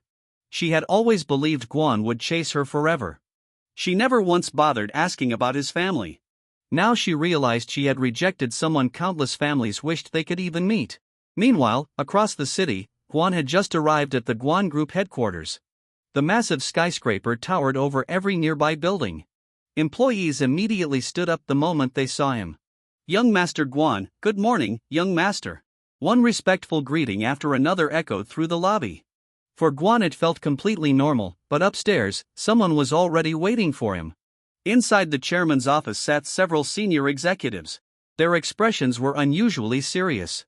She had always believed Guan would chase her forever. She never once bothered asking about his family. Now she realized she had rejected someone countless families wished they could even meet. Meanwhile, across the city, Guan had just arrived at the Guan Group headquarters. The massive skyscraper towered over every nearby building. Employees immediately stood up the moment they saw him. Young Master Guan, good morning, young master. One respectful greeting after another echoed through the lobby. For Guan it felt completely normal, but upstairs, someone was already waiting for him. Inside the chairman's office sat several senior executives. Their expressions were unusually serious.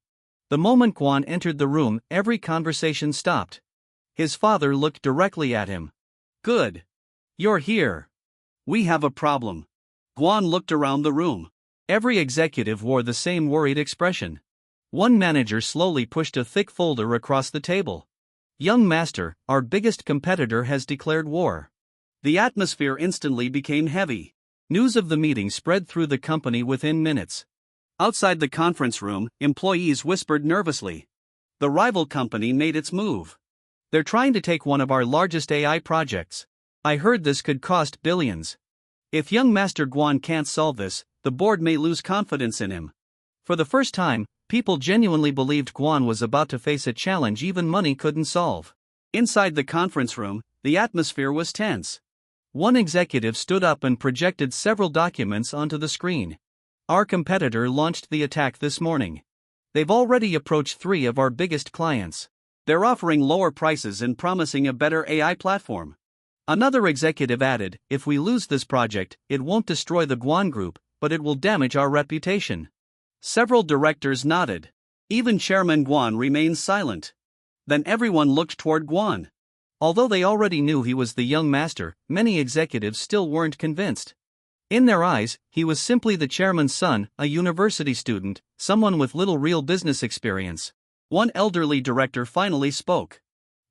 The moment Guan entered the room, every conversation stopped. His father looked directly at him. Good. You're here. We have a problem. Guan looked around the room. Every executive wore the same worried expression. One manager slowly pushed a thick folder across the table. Young master, our biggest competitor has declared war. The atmosphere instantly became heavy. News of the meeting spread through the company within minutes. Outside the conference room, employees whispered nervously. The rival company made its move. They're trying to take one of our largest AI projects. I heard this could cost billions. If young Master Guan can't solve this, the board may lose confidence in him. For the first time, people genuinely believed Guan was about to face a challenge even money couldn't solve. Inside the conference room, the atmosphere was tense. One executive stood up and projected several documents onto the screen. Our competitor launched the attack this morning. They've already approached 3 of our biggest clients. They're offering lower prices and promising a better AI platform. Another executive added, if we lose this project, it won't destroy the Guan Group, but it will damage our reputation. Several directors nodded. Even Chairman Guan remained silent. Then everyone looked toward Guan. Although they already knew he was the young master, many executives still weren't convinced. In their eyes, he was simply the chairman's son, a university student, someone with little real business experience. One elderly director finally spoke.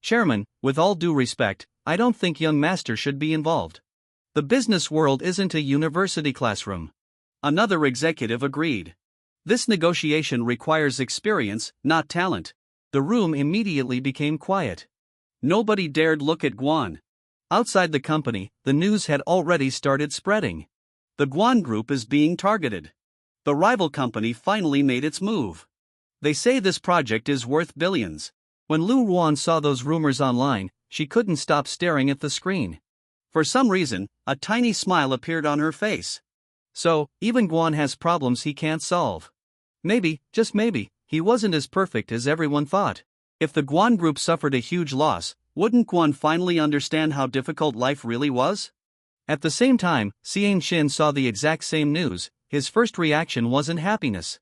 "Chairman, with all due respect, I don't think young master should be involved. The business world isn't a university classroom." Another executive agreed. "This negotiation requires experience, not talent." The room immediately became quiet. Nobody dared look at Guan. Outside the company, the news had already started spreading. The Guan Group is being targeted. The rival company finally made its move. They say this project is worth billions. When Lu Ruan saw those rumors online, she couldn't stop staring at the screen. For some reason, a tiny smile appeared on her face. So, even Guan has problems he can't solve. Maybe, just maybe, he wasn't as perfect as everyone thought. If the Guan Group suffered a huge loss, wouldn't Guan finally understand how difficult life really was? At the same time, Xian Xin saw the exact same news. His first reaction wasn't happiness.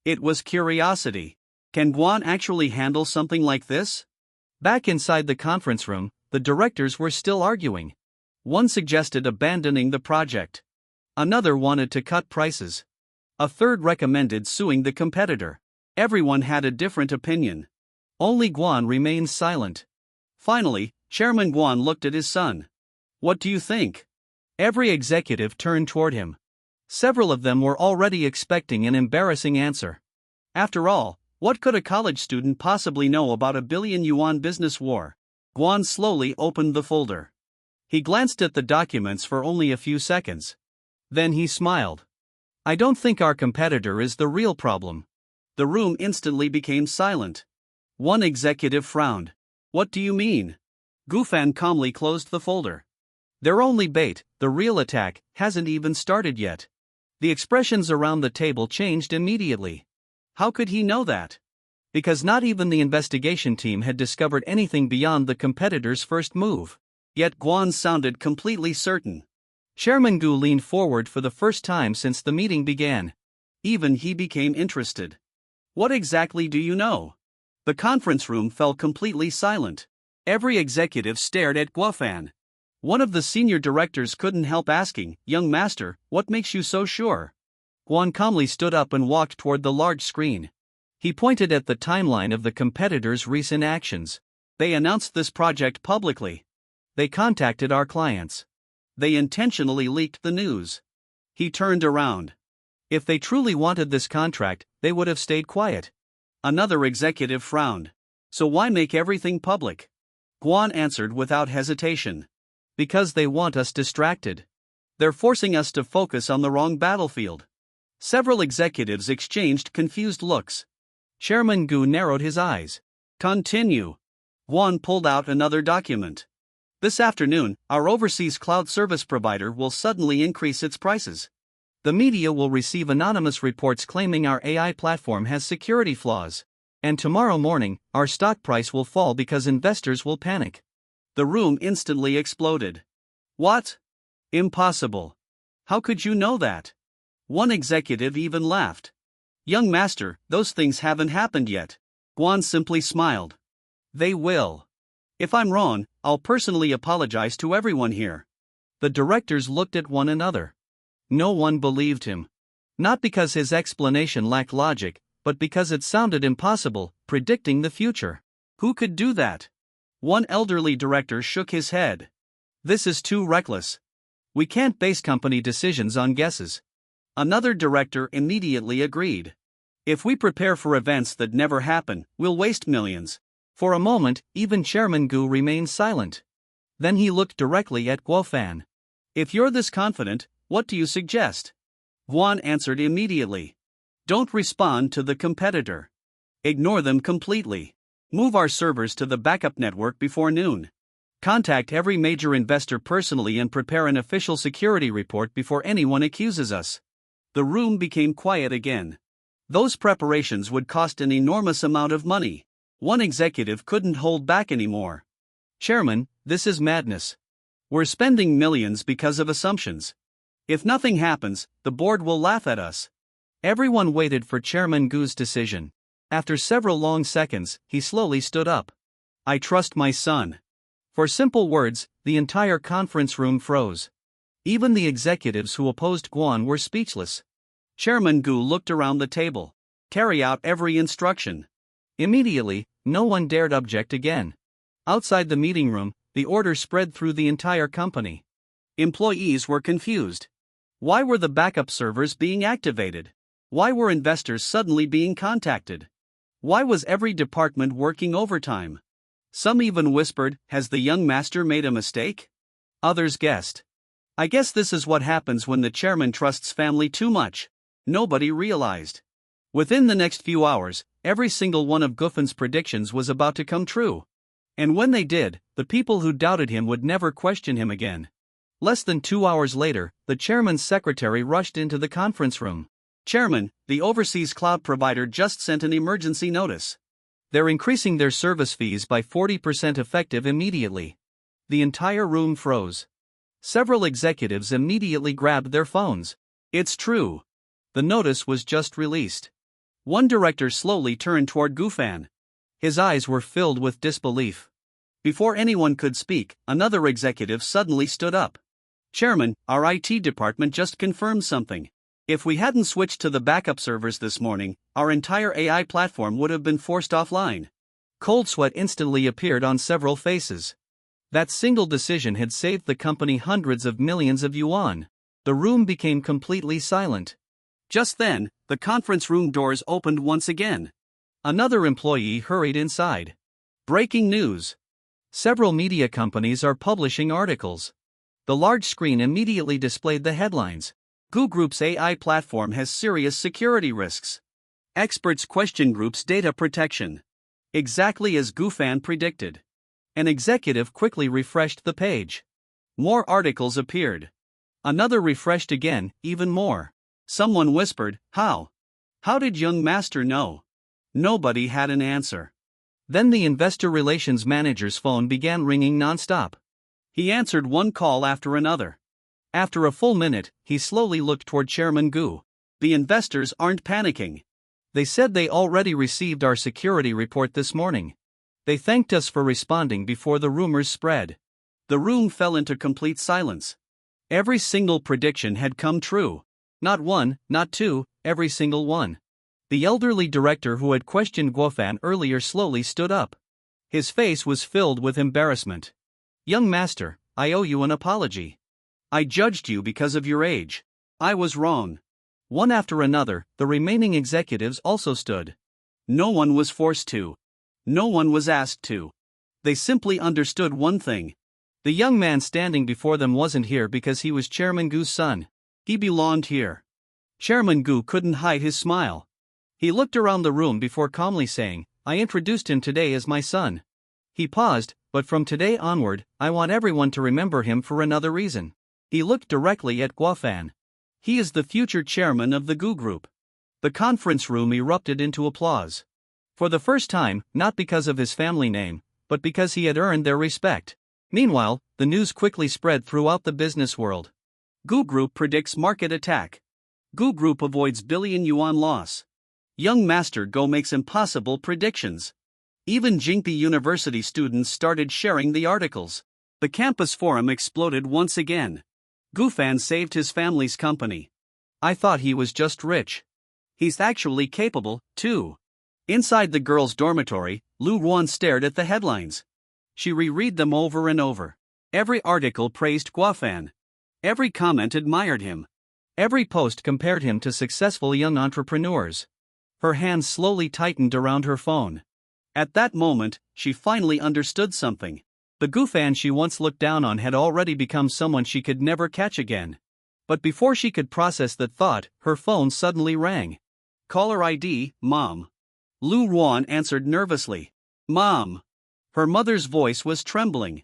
It was curiosity. Can Guan actually handle something like this? Back inside the conference room, the directors were still arguing. One suggested abandoning the project. Another wanted to cut prices. A third recommended suing the competitor. Everyone had a different opinion. Only Guan remained silent. Finally, Chairman Guan looked at his son. "What do you think?" Every executive turned toward him. Several of them were already expecting an embarrassing answer. After all, what could a college student possibly know about a billion-yuan business war? Guan slowly opened the folder. He glanced at the documents for only a few seconds. Then he smiled. "I don't think our competitor is the real problem." The room instantly became silent. One executive frowned. "What do you mean?" Gufan calmly closed the folder. "They're only bait, the real attack hasn't even started yet." The expressions around the table changed immediately. How could he know that? Because not even the investigation team had discovered anything beyond the competitor's first move. Yet Guan sounded completely certain. Chairman Gu leaned forward for the first time since the meeting began. Even he became interested. "What exactly do you know?" The conference room fell completely silent. Every executive stared at Guofan. One of the senior directors couldn't help asking, "Young master, what makes you so sure?" Guan calmly stood up and walked toward the large screen. He pointed at the timeline of the competitor's recent actions. "They announced this project publicly. They contacted our clients. They intentionally leaked the news." He turned around. If they truly wanted this contract, they would have stayed quiet. Another executive frowned. "So why make everything public?" Guan answered without hesitation. "Because they want us distracted. They're forcing us to focus on the wrong battlefield." Several executives exchanged confused looks. Chairman Gu narrowed his eyes. "Continue." Guan pulled out another document. "This afternoon, our overseas cloud service provider will suddenly increase its prices. The media will receive anonymous reports claiming our AI platform has security flaws. And tomorrow morning, our stock price will fall because investors will panic." The room instantly exploded. "What? Impossible. How could you know that?" One executive even laughed. "Young master, those things haven't happened yet." Guan simply smiled. "They will. If I'm wrong, I'll personally apologize to everyone here." The directors looked at one another. No one believed him. Not because his explanation lacked logic, but because it sounded impossible, predicting the future. Who could do that? One elderly director shook his head. "This is too reckless. We can't base company decisions on guesses." Another director immediately agreed. "If we prepare for events that never happen, we'll waste millions." For a moment, even Chairman Gu remained silent. Then he looked directly at Guofan. "If you're this confident, what do you suggest?" Guan answered immediately. "Don't respond to the competitor. Ignore them completely. Move our servers to the backup network before noon. Contact every major investor personally and prepare an official security report before anyone accuses us." The room became quiet again. Those preparations would cost an enormous amount of money. One executive couldn't hold back anymore. "Chairman, this is madness. We're spending millions because of assumptions. If nothing happens, the board will laugh at us." Everyone waited for Chairman Gu's decision. After several long seconds, he slowly stood up. "I trust my son." For simple words, the entire conference room froze. Even the executives who opposed Guan were speechless. Chairman Gu looked around the table. "Carry out every instruction." Immediately, no one dared object again. Outside the meeting room, the order spread through the entire company. Employees were confused. Why were the backup servers being activated? Why were investors suddenly being contacted? Why was every department working overtime? Some even whispered, "Has the young master made a mistake?" Others guessed. "I guess this is what happens when the chairman trusts family too much." Nobody realized. Within the next few hours, every single one of Gufan's predictions was about to come true. And when they did, the people who doubted him would never question him again. Less than 2 hours later, the chairman's secretary rushed into the conference room. "Chairman, the overseas cloud provider just sent an emergency notice. They're increasing their service fees by 40% effective immediately." The entire room froze. Several executives immediately grabbed their phones. It's true. The notice was just released. One director slowly turned toward Gufan. His eyes were filled with disbelief. Before anyone could speak, another executive suddenly stood up. "Chairman, our IT department just confirmed something. If we hadn't switched to the backup servers this morning, our entire AI platform would have been forced offline." Cold sweat instantly appeared on several faces. That single decision had saved the company hundreds of millions of yuan. The room became completely silent. Just then, the conference room doors opened once again. Another employee hurried inside. "Breaking news. Several media companies are publishing articles." The large screen immediately displayed the headlines. Gu Group's AI platform has serious security risks. Experts question Group's data protection. Exactly as Gufan predicted. An executive quickly refreshed the page. More articles appeared. Another refreshed again, even more. Someone whispered, "How? How did young master know?" Nobody had an answer. Then the investor relations manager's phone began ringing non-stop. He answered one call after another. After a full minute, he slowly looked toward Chairman Gu. "The investors aren't panicking. They said they already received our security report this morning. They thanked us for responding before the rumors spread." The room fell into complete silence. Every single prediction had come true. Not one, not two, every single one. The elderly director who had questioned Guofan earlier slowly stood up. His face was filled with embarrassment. "Young master, I owe you an apology. I judged you because of your age. I was wrong." One after another, the remaining executives also stood. No one was forced to. No one was asked to. They simply understood one thing. The young man standing before them wasn't here because he was Chairman Gu's son. He belonged here. Chairman Gu couldn't hide his smile. He looked around the room before calmly saying, "I introduced him today as my son." He paused, "But from today onward, I want everyone to remember him for another reason." He looked directly at Guofan. "He is the future chairman of the Gu Group." The conference room erupted into applause. For the first time, not because of his family name, but because he had earned their respect. Meanwhile, the news quickly spread throughout the business world. Gu Group predicts market attack. Gu Group avoids billion yuan loss. Young Master Go makes impossible predictions. Even Jingpi University students started sharing the articles. The campus forum exploded once again. Gufan saved his family's company. "I thought he was just rich. He's actually capable, too." Inside the girls' dormitory, Lu Ruan stared at the headlines. She reread them over and over. Every article praised Guofan. Every comment admired him. Every post compared him to successful young entrepreneurs. Her hands slowly tightened around her phone. At that moment, she finally understood something. The Gufan she once looked down on had already become someone she could never catch again. But before she could process that thought, her phone suddenly rang. "Caller ID, Mom." Lu Ruan answered nervously. "Mom." Her mother's voice was trembling.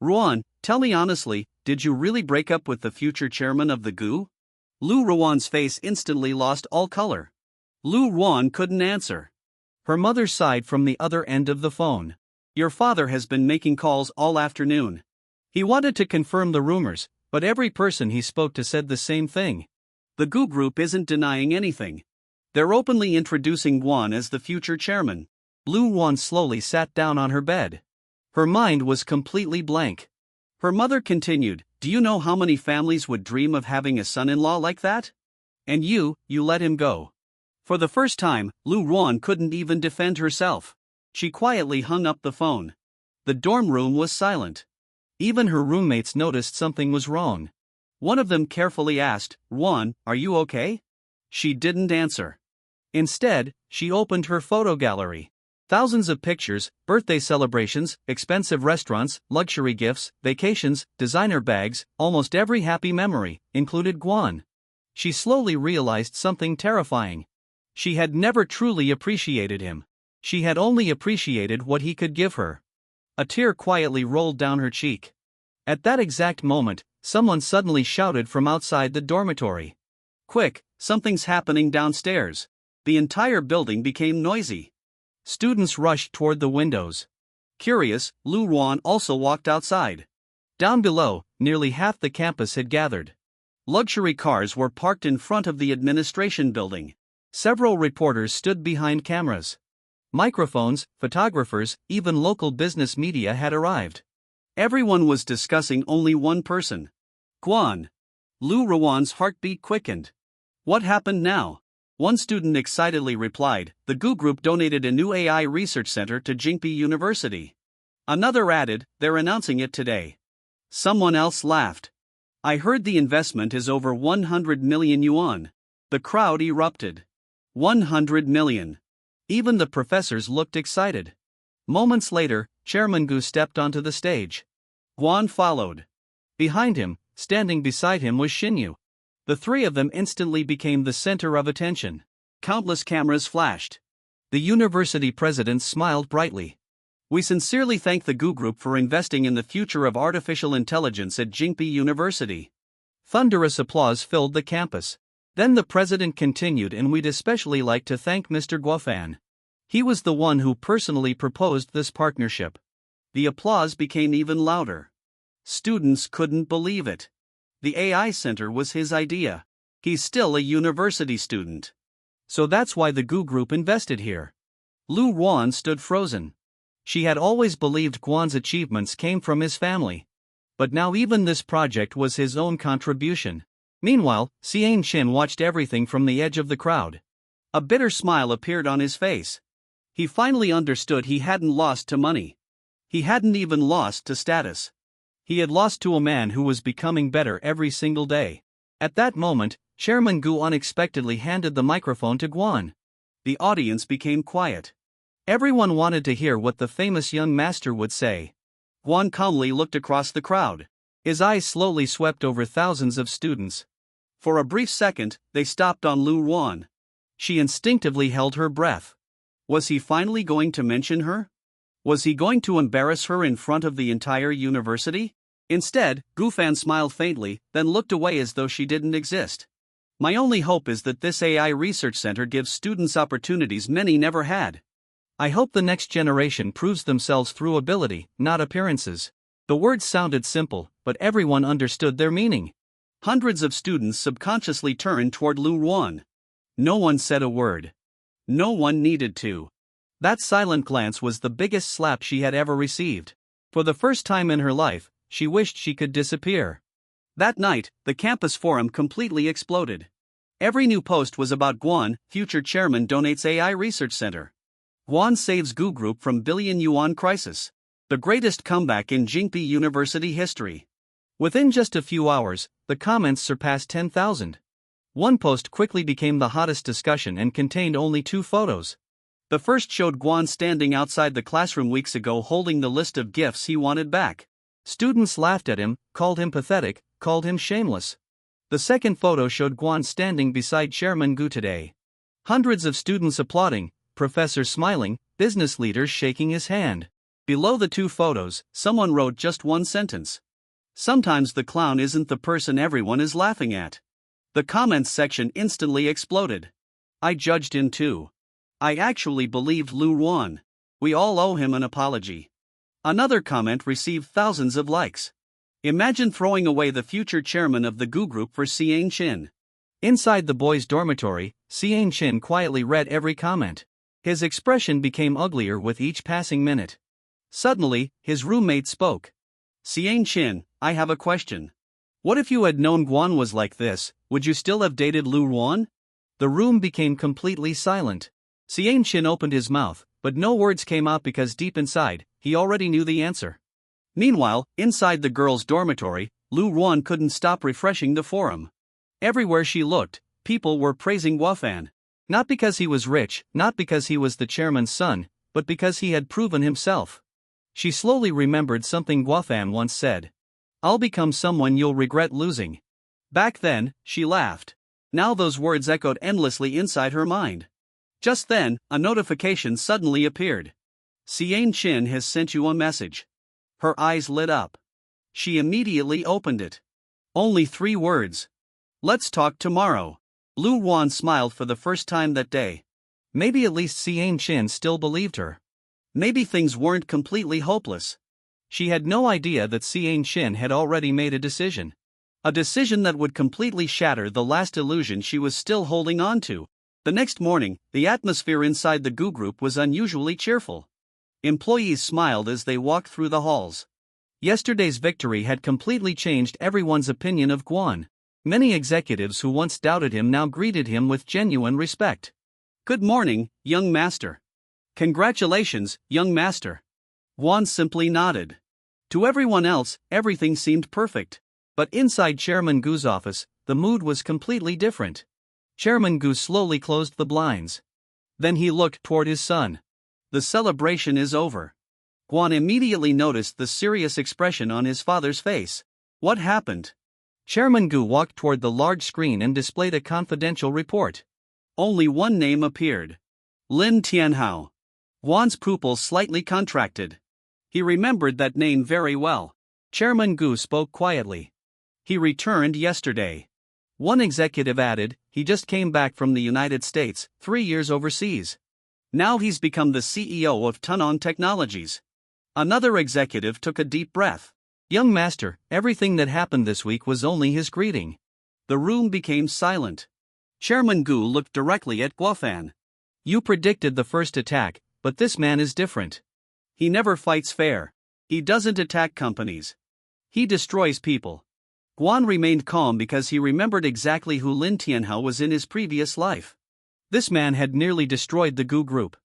"Ruan, tell me honestly, did you really break up with the future chairman of the Gu?" Lu Ruan's face instantly lost all color. Lu Ruan couldn't answer. Her mother sighed from the other end of the phone. "Your father has been making calls all afternoon. He wanted to confirm the rumors, but every person he spoke to said the same thing. The Gu Group isn't denying anything. They're openly introducing Guan as the future chairman. Lu Wan slowly sat down on her bed. Her mind was completely blank. Her mother continued, "Do you know how many families would dream of having a son-in-law like that? And you let him go." For the first time, Lu Wan couldn't even defend herself. She quietly hung up the phone. The dorm room was silent. Even her roommates noticed something was wrong. One of them carefully asked, "Wan, are you okay?" She didn't answer. Instead, she opened her photo gallery. Thousands of pictures, birthday celebrations, expensive restaurants, luxury gifts, vacations, designer bags, almost every happy memory, included Guan. She slowly realized something terrifying. She had never truly appreciated him. She had only appreciated what he could give her. A tear quietly rolled down her cheek. At that exact moment, someone suddenly shouted from outside the dormitory. "Quick, something's happening downstairs." The entire building became noisy. Students rushed toward the windows. Curious, Lu Wan also walked outside. Down below, nearly half the campus had gathered. Luxury cars were parked in front of the administration building. Several reporters stood behind cameras. Microphones, photographers, even local business media had arrived. Everyone was discussing only one person. Guan. Lu Ruan's heartbeat quickened. What happened now? One student excitedly replied, "The GU Group donated a new AI research center to Jingpi University." Another added, "They're announcing it today." Someone else laughed. "I heard the investment is over 100 million yuan. The crowd erupted. 100 million. Even the professors looked excited. Moments later, Chairman Gu stepped onto the stage. Guan followed. Behind him, standing beside him, was Xinyu. The three of them instantly became the center of attention. Countless cameras flashed. The university president smiled brightly. "We sincerely thank the GU Group for investing in the future of artificial intelligence at Jingpi University." Thunderous applause filled the campus. Then the president continued, "And we'd especially like to thank Mr. Guofan. He was the one who personally proposed this partnership." The applause became even louder. Students couldn't believe it. The AI center was his idea. He's still a university student. So that's why the GU Group invested here. Lu Wan stood frozen. She had always believed Guan's achievements came from his family. But now even this project was his own contribution. Meanwhile, Xian Xin watched everything from the edge of the crowd. A bitter smile appeared on his face. He finally understood he hadn't lost to money. He hadn't even lost to status. He had lost to a man who was becoming better every single day. At that moment, Chairman Gu unexpectedly handed the microphone to Guan. The audience became quiet. Everyone wanted to hear what the famous young master would say. Guan calmly looked across the crowd. His eyes slowly swept over thousands of students. For a brief second, they stopped on Lu Wan. She instinctively held her breath. Was he finally going to mention her? Was he going to embarrass her in front of the entire university? Instead, Gufan smiled faintly, then looked away as though she didn't exist. "My only hope is that this AI research center gives students opportunities many never had. I hope the next generation proves themselves through ability, not appearances." The words sounded simple, but everyone understood their meaning. Hundreds of students subconsciously turned toward Lu Wan. No one said a word. No one needed to. That silent glance was the biggest slap she had ever received. For the first time in her life, she wished she could disappear. That night, the campus forum completely exploded. Every new post was about Guan, future chairman donates AI research center. Guan saves GU Group from billion yuan crisis. The greatest comeback in Jingpi University history. Within just a few hours, the comments surpassed 10,000. One post quickly became the hottest discussion and contained only 2 photos. The first showed Guan standing outside the classroom weeks ago holding the list of gifts he wanted back. Students laughed at him, called him pathetic, called him shameless. The second photo showed Guan standing beside Chairman Gu today. Hundreds of students applauding, professors smiling, business leaders shaking his hand. Below the 2 photos, someone wrote just one sentence. "Sometimes the clown isn't the person everyone is laughing at." The comments section instantly exploded. "I judged him too. I actually believed Lu Wan. We all owe him an apology." Another comment received thousands of likes. "Imagine throwing away the future chairman of the GU Group for Xian Xin." Inside the boys' dormitory, Xian Qin quietly read every comment. His expression became uglier with each passing minute. Suddenly, his roommate spoke. Xian Qin, I have a question. What if you had known Guan was like this, would you still have dated Lu Ruan? The room became completely silent. Xian Qin opened his mouth, but no words came out because deep inside, he already knew the answer. Meanwhile, inside the girls' dormitory, Lu Ruan couldn't stop refreshing the forum. Everywhere she looked, people were praising Guofan. Not because he was rich, not because he was the chairman's son, but because he had proven himself. She slowly remembered something Guofan once said. I'll become someone you'll regret losing. Back then, she laughed. Now those words echoed endlessly inside her mind. Just then, a notification suddenly appeared. Xian Qin has sent you a message. Her eyes lit up. She immediately opened it. Only 3 words. Let's talk tomorrow. Lu Ruan smiled for the first time that day. Maybe at least Xian Qin still believed her. Maybe things weren't completely hopeless. She had no idea that Xian Qin had already made a decision. A decision that would completely shatter the last illusion she was still holding on to. The next morning, the atmosphere inside the Gu group was unusually cheerful. Employees smiled as they walked through the halls. Yesterday's victory had completely changed everyone's opinion of Guan. Many executives who once doubted him now greeted him with genuine respect. Good morning, young master. Congratulations, young master. Guan simply nodded. To everyone else, everything seemed perfect. But inside Chairman Gu's office, the mood was completely different. Chairman Gu slowly closed the blinds. Then he looked toward his son. The celebration is over. Guan immediately noticed the serious expression on his father's face. What happened? Chairman Gu walked toward the large screen and displayed a confidential report. Only one name appeared. Lin Tianhao. Guan's pupils slightly contracted. He remembered that name very well. Chairman Gu spoke quietly. He returned yesterday. One executive added, he just came back from the United States, 3 years overseas. Now he's become the CEO of Tunon Technologies. Another executive took a deep breath. Young master, everything that happened this week was only his greeting. The room became silent. Chairman Gu looked directly at Guofan. You predicted the first attack, but this man is different. He never fights fair. He doesn't attack companies. He destroys people. Guan remained calm because he remembered exactly who Lin Tianhao was in his previous life. This man had nearly destroyed the Gu group.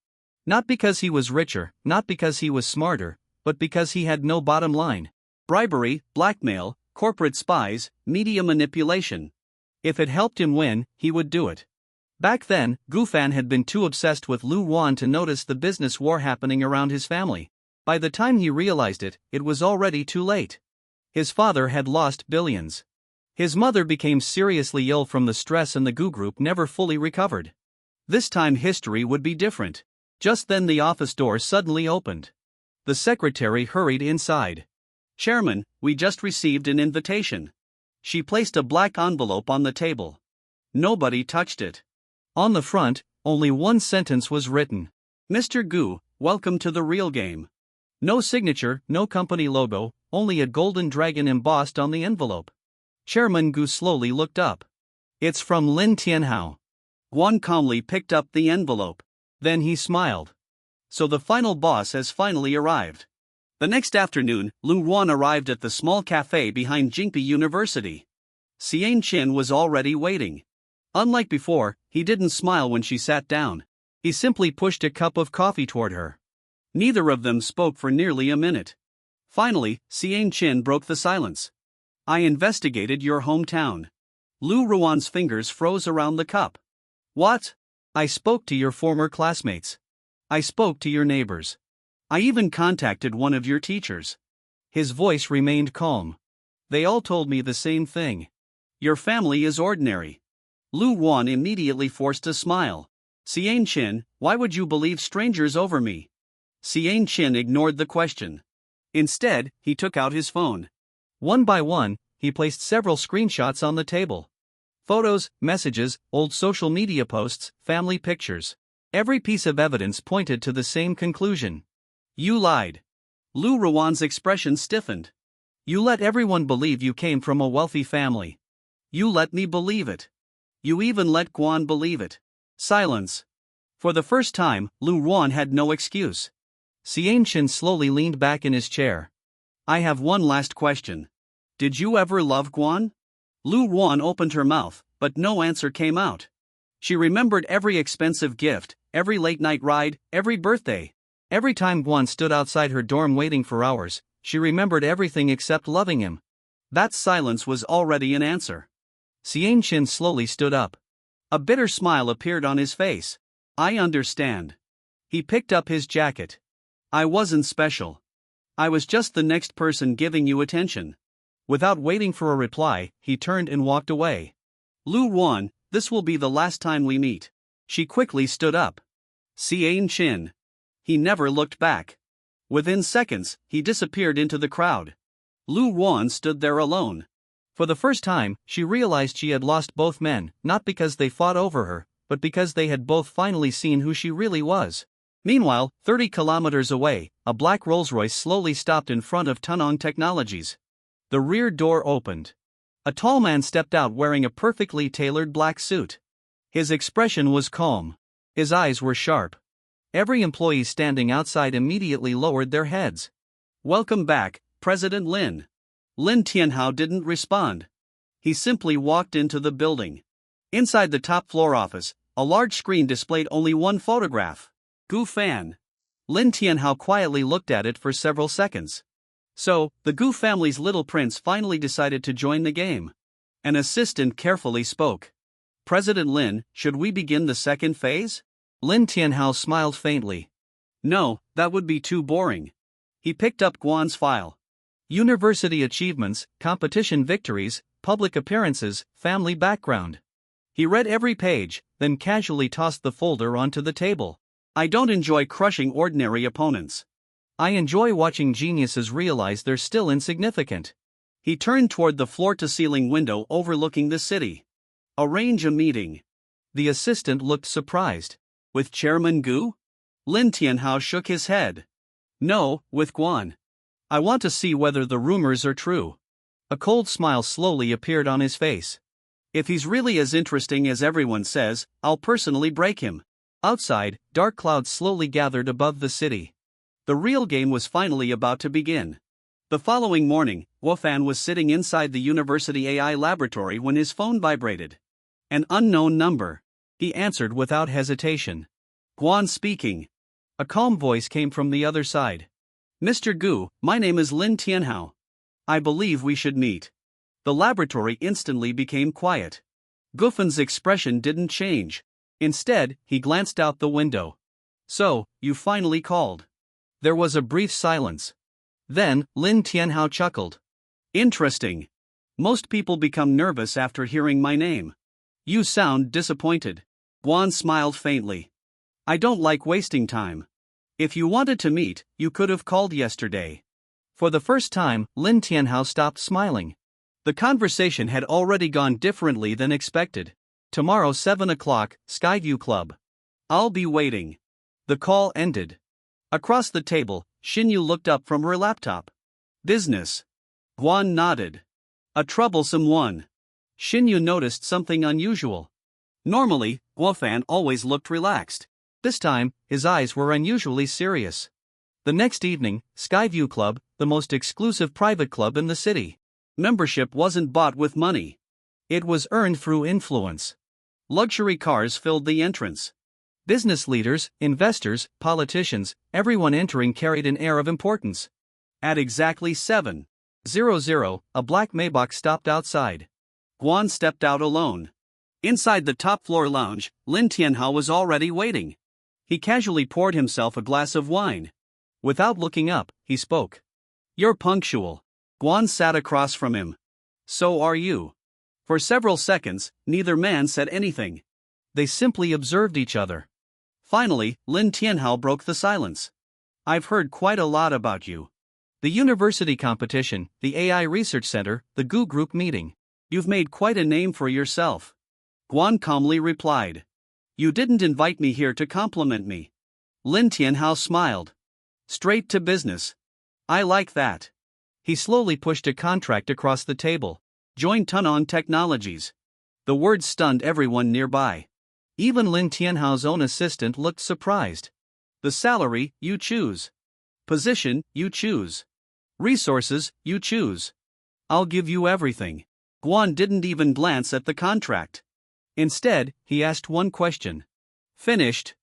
Not because he was richer, not because he was smarter, but because he had no bottom line. Bribery, blackmail, corporate spies, media manipulation. If it helped him win, he would do it. Back then, Gufan had been too obsessed with Lu Ruan to notice the business war happening around his family. By the time he realized it, it was already too late. His father had lost billions. His mother became seriously ill from the stress and the Gu group never fully recovered. This time history would be different. Just then the office door suddenly opened. The secretary hurried inside. Chairman, we just received an invitation. She placed a black envelope on the table. Nobody touched it. On the front, only one sentence was written. Mr. Gu, welcome to the real game. No signature, no company logo, only a golden dragon embossed on the envelope. Chairman Gu slowly looked up. It's from Lin Tianhao. Guan calmly picked up the envelope. Then he smiled. So the final boss has finally arrived. The next afternoon, Lu Ruan arrived at the small cafe behind Jingpi University. Xian Qin was already waiting. Unlike before, he didn't smile when she sat down. He simply pushed a cup of coffee toward her. Neither of them spoke for nearly a minute. Finally, Xian Qin broke the silence. I investigated your hometown. Lu Ruan's fingers froze around the cup. What? I spoke to your former classmates. I spoke to your neighbors. I even contacted one of your teachers. His voice remained calm. They all told me the same thing. Your family is ordinary. Lu Ruan immediately forced a smile. Xian Qin, why would you believe strangers over me? Xian Qin ignored the question. Instead, he took out his phone. One by one, he placed several screenshots on the table. Photos, messages, old social media posts, family pictures. Every piece of evidence pointed to the same conclusion. You lied. Lu Ruan's expression stiffened. You let everyone believe you came from a wealthy family. You let me believe it. You even let Guan believe it. Silence. For the first time, Lu Ruan had no excuse. Xian Xin slowly leaned back in his chair. I have one last question. Did you ever love Guan? Lu Ruan opened her mouth, but no answer came out. She remembered every expensive gift, every late-night ride, every birthday. Every time Guan stood outside her dorm waiting for hours, she remembered everything except loving him. That silence was already an answer. Xian Xin slowly stood up. A bitter smile appeared on his face. I understand. He picked up his jacket. I wasn't special. I was just the next person giving you attention. Without waiting for a reply, he turned and walked away. Lu Ruan, this will be the last time we meet. She quickly stood up. Xian Xin. He never looked back. Within seconds, he disappeared into the crowd. Lu Ruan stood there alone. For the first time, she realized she had lost both men, not because they fought over her, but because they had both finally seen who she really was. Meanwhile, 30 kilometers away, a black Rolls-Royce slowly stopped in front of Tunong Technologies. The rear door opened. A tall man stepped out wearing a perfectly tailored black suit. His expression was calm. His eyes were sharp. Every employee standing outside immediately lowered their heads. Welcome back, President Lin. Lin Tianhao didn't respond. He simply walked into the building. Inside the top floor office, a large screen displayed only one photograph. Gu Fan. Lin Tianhao quietly looked at it for several seconds. So, the Gu family's little prince finally decided to join the game. An assistant carefully spoke. President Lin, should we begin the second phase? Lin Tianhao smiled faintly. No, that would be too boring. He picked up Guan's file. University achievements, competition victories, public appearances, family background. He read every page, then casually tossed the folder onto the table. I don't enjoy crushing ordinary opponents. I enjoy watching geniuses realize they're still insignificant. He turned toward the floor-to-ceiling window overlooking the city. Arrange a meeting. The assistant looked surprised. With Chairman Gu? Lin Tianhao shook his head. No, with Guan. I want to see whether the rumors are true. A cold smile slowly appeared on his face. If he's really as interesting as everyone says, I'll personally break him. Outside, dark clouds slowly gathered above the city. The real game was finally about to begin. The following morning, Wofan was sitting inside the university AI laboratory when his phone vibrated. An unknown number. He answered without hesitation. Guan speaking. A calm voice came from the other side. Mr. Gu, my name is Lin Tianhao. I believe we should meet. The laboratory instantly became quiet. Gufan's expression didn't change. Instead, he glanced out the window. So, you finally called. There was a brief silence. Then, Lin Tianhao chuckled. Interesting. Most people become nervous after hearing my name. You sound disappointed. Guan smiled faintly. I don't like wasting time. If you wanted to meet, you could have called yesterday. For the first time, Lin Tianhao stopped smiling. The conversation had already gone differently than expected. Tomorrow 7 o'clock, Skyview Club. I'll be waiting. The call ended. Across the table, Xinyu looked up from her laptop. Business. Guan nodded. A troublesome one. Xinyu noticed something unusual. Normally, Guofan always looked relaxed. This time, his eyes were unusually serious. The next evening, Skyview Club, the most exclusive private club in the city. Membership wasn't bought with money. It was earned through influence. Luxury cars filled the entrance. Business leaders, investors, politicians, everyone entering carried an air of importance. At exactly 7:00, a black Maybach stopped outside. Guan stepped out alone. Inside the top-floor lounge, Lin Tianhao was already waiting. He casually poured himself a glass of wine. Without looking up, he spoke. You're punctual. Guan sat across from him. So are you. For several seconds, neither man said anything. They simply observed each other. Finally, Lin Tianhao broke the silence. I've heard quite a lot about you. The university competition, the AI research center, the Gu group meeting. You've made quite a name for yourself. Guan calmly replied. You didn't invite me here to compliment me. Lin Tianhao smiled. Straight to business. I like that. He slowly pushed a contract across the table. Join Tunong Technologies. The words stunned everyone nearby. Even Lin Tianhao's own assistant looked surprised. The salary, you choose. Position, you choose. Resources, you choose. I'll give you everything. Guan didn't even glance at the contract. Instead, he asked one question. Finished?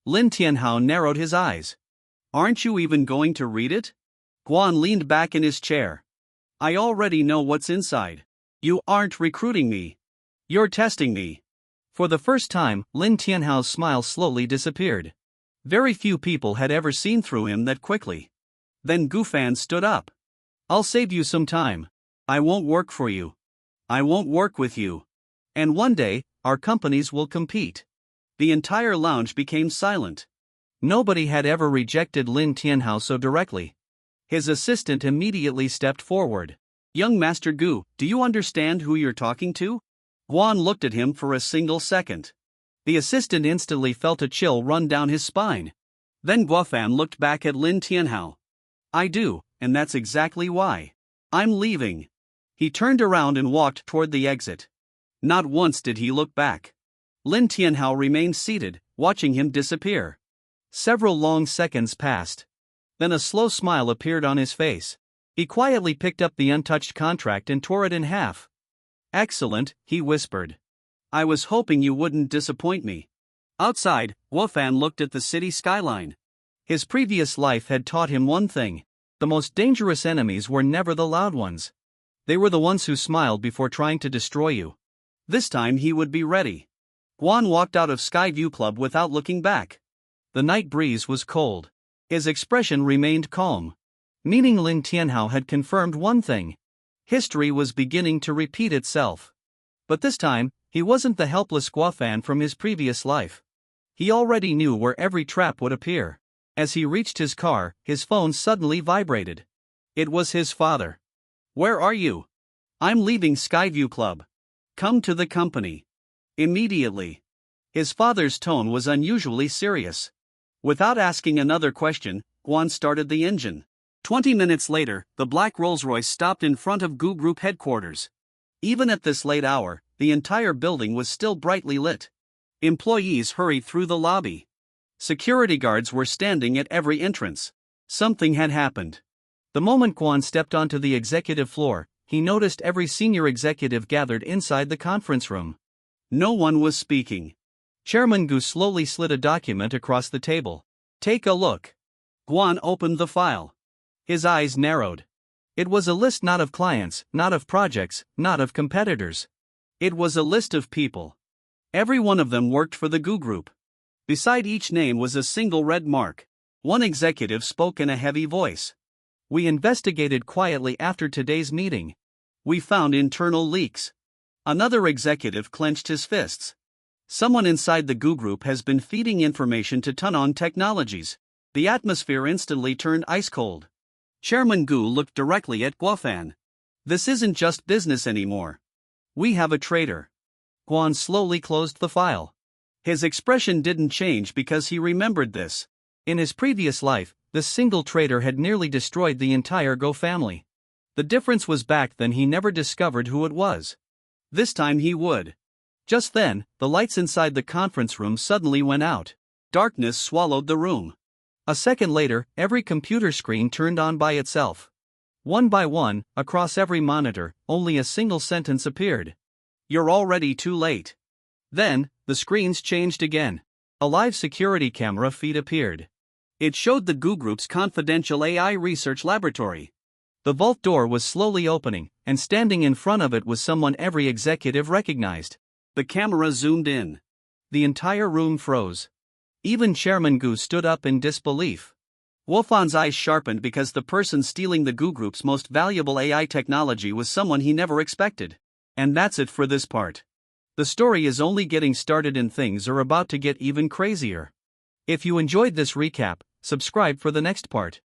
Lin Tianhao narrowed his eyes. Aren't you even going to read it? Guan leaned back in his chair. I already know what's inside. You aren't recruiting me. You're testing me. For the first time, Lin Tianhao's smile slowly disappeared. Very few people had ever seen through him that quickly. Then Gu Fan stood up. I'll save you some time. I won't work for you. I won't work with you. And one day, our companies will compete. The entire lounge became silent. Nobody had ever rejected Lin Tianhao so directly. His assistant immediately stepped forward. Young Master Gu, do you understand who you're talking to? Guan looked at him for a single second. The assistant instantly felt a chill run down his spine. Then Guofan looked back at Lin Tianhao. I do, and that's exactly why. I'm leaving. He turned around and walked toward the exit. Not once did he look back. Lin Tianhao remained seated, watching him disappear. Several long seconds passed. Then a slow smile appeared on his face. He quietly picked up the untouched contract and tore it in half. Excellent, he whispered. I was hoping you wouldn't disappoint me. Outside, Guofan looked at the city skyline. His previous life had taught him one thing. The most dangerous enemies were never the loud ones. They were the ones who smiled before trying to destroy you. This time he would be ready. Guan walked out of Skyview Club without looking back. The night breeze was cold. His expression remained calm. Meaning Lin Tianhao had confirmed one thing. History was beginning to repeat itself. But this time, he wasn't the helpless Guofan from his previous life. He already knew where every trap would appear. As he reached his car, his phone suddenly vibrated. It was his father. Where are you? I'm leaving Skyview Club. Come to the company. Immediately. His father's tone was unusually serious. Without asking another question, Guan started the engine. 20 minutes later, the black Rolls-Royce stopped in front of Gu Group headquarters. Even at this late hour, the entire building was still brightly lit. Employees hurried through the lobby. Security guards were standing at every entrance. Something had happened. The moment Guan stepped onto the executive floor, he noticed every senior executive gathered inside the conference room. No one was speaking. Chairman Gu slowly slid a document across the table. Take a look. Guan opened the file. His eyes narrowed. It was a list not of clients, not of projects, not of competitors. It was a list of people. Every one of them worked for the Gu Group. Beside each name was a single red mark. One executive spoke in a heavy voice. We investigated quietly after today's meeting. We found internal leaks. Another executive clenched his fists. Someone inside the Gu Group has been feeding information to Tunon Technologies. The atmosphere instantly turned ice cold. Chairman Gu looked directly at Guofan. This isn't just business anymore. We have a traitor. Guan slowly closed the file. His expression didn't change because he remembered this. In his previous life, this single traitor had nearly destroyed the entire Go family. The difference was back then he never discovered who it was. This time he would. Just then, the lights inside the conference room suddenly went out. Darkness swallowed the room. A second later, every computer screen turned on by itself. One by one, across every monitor, only a single sentence appeared. You're already too late. Then, the screens changed again. A live security camera feed appeared. It showed the Gu Group's confidential AI research laboratory. The vault door was slowly opening, and standing in front of it was someone every executive recognized. The camera zoomed in. The entire room froze. Even Chairman Gu stood up in disbelief. Wolfan's eyes sharpened because the person stealing the Gu Group's most valuable AI technology was someone he never expected. And that's it for this part. The story is only getting started and things are about to get even crazier. If you enjoyed this recap, subscribe for the next part.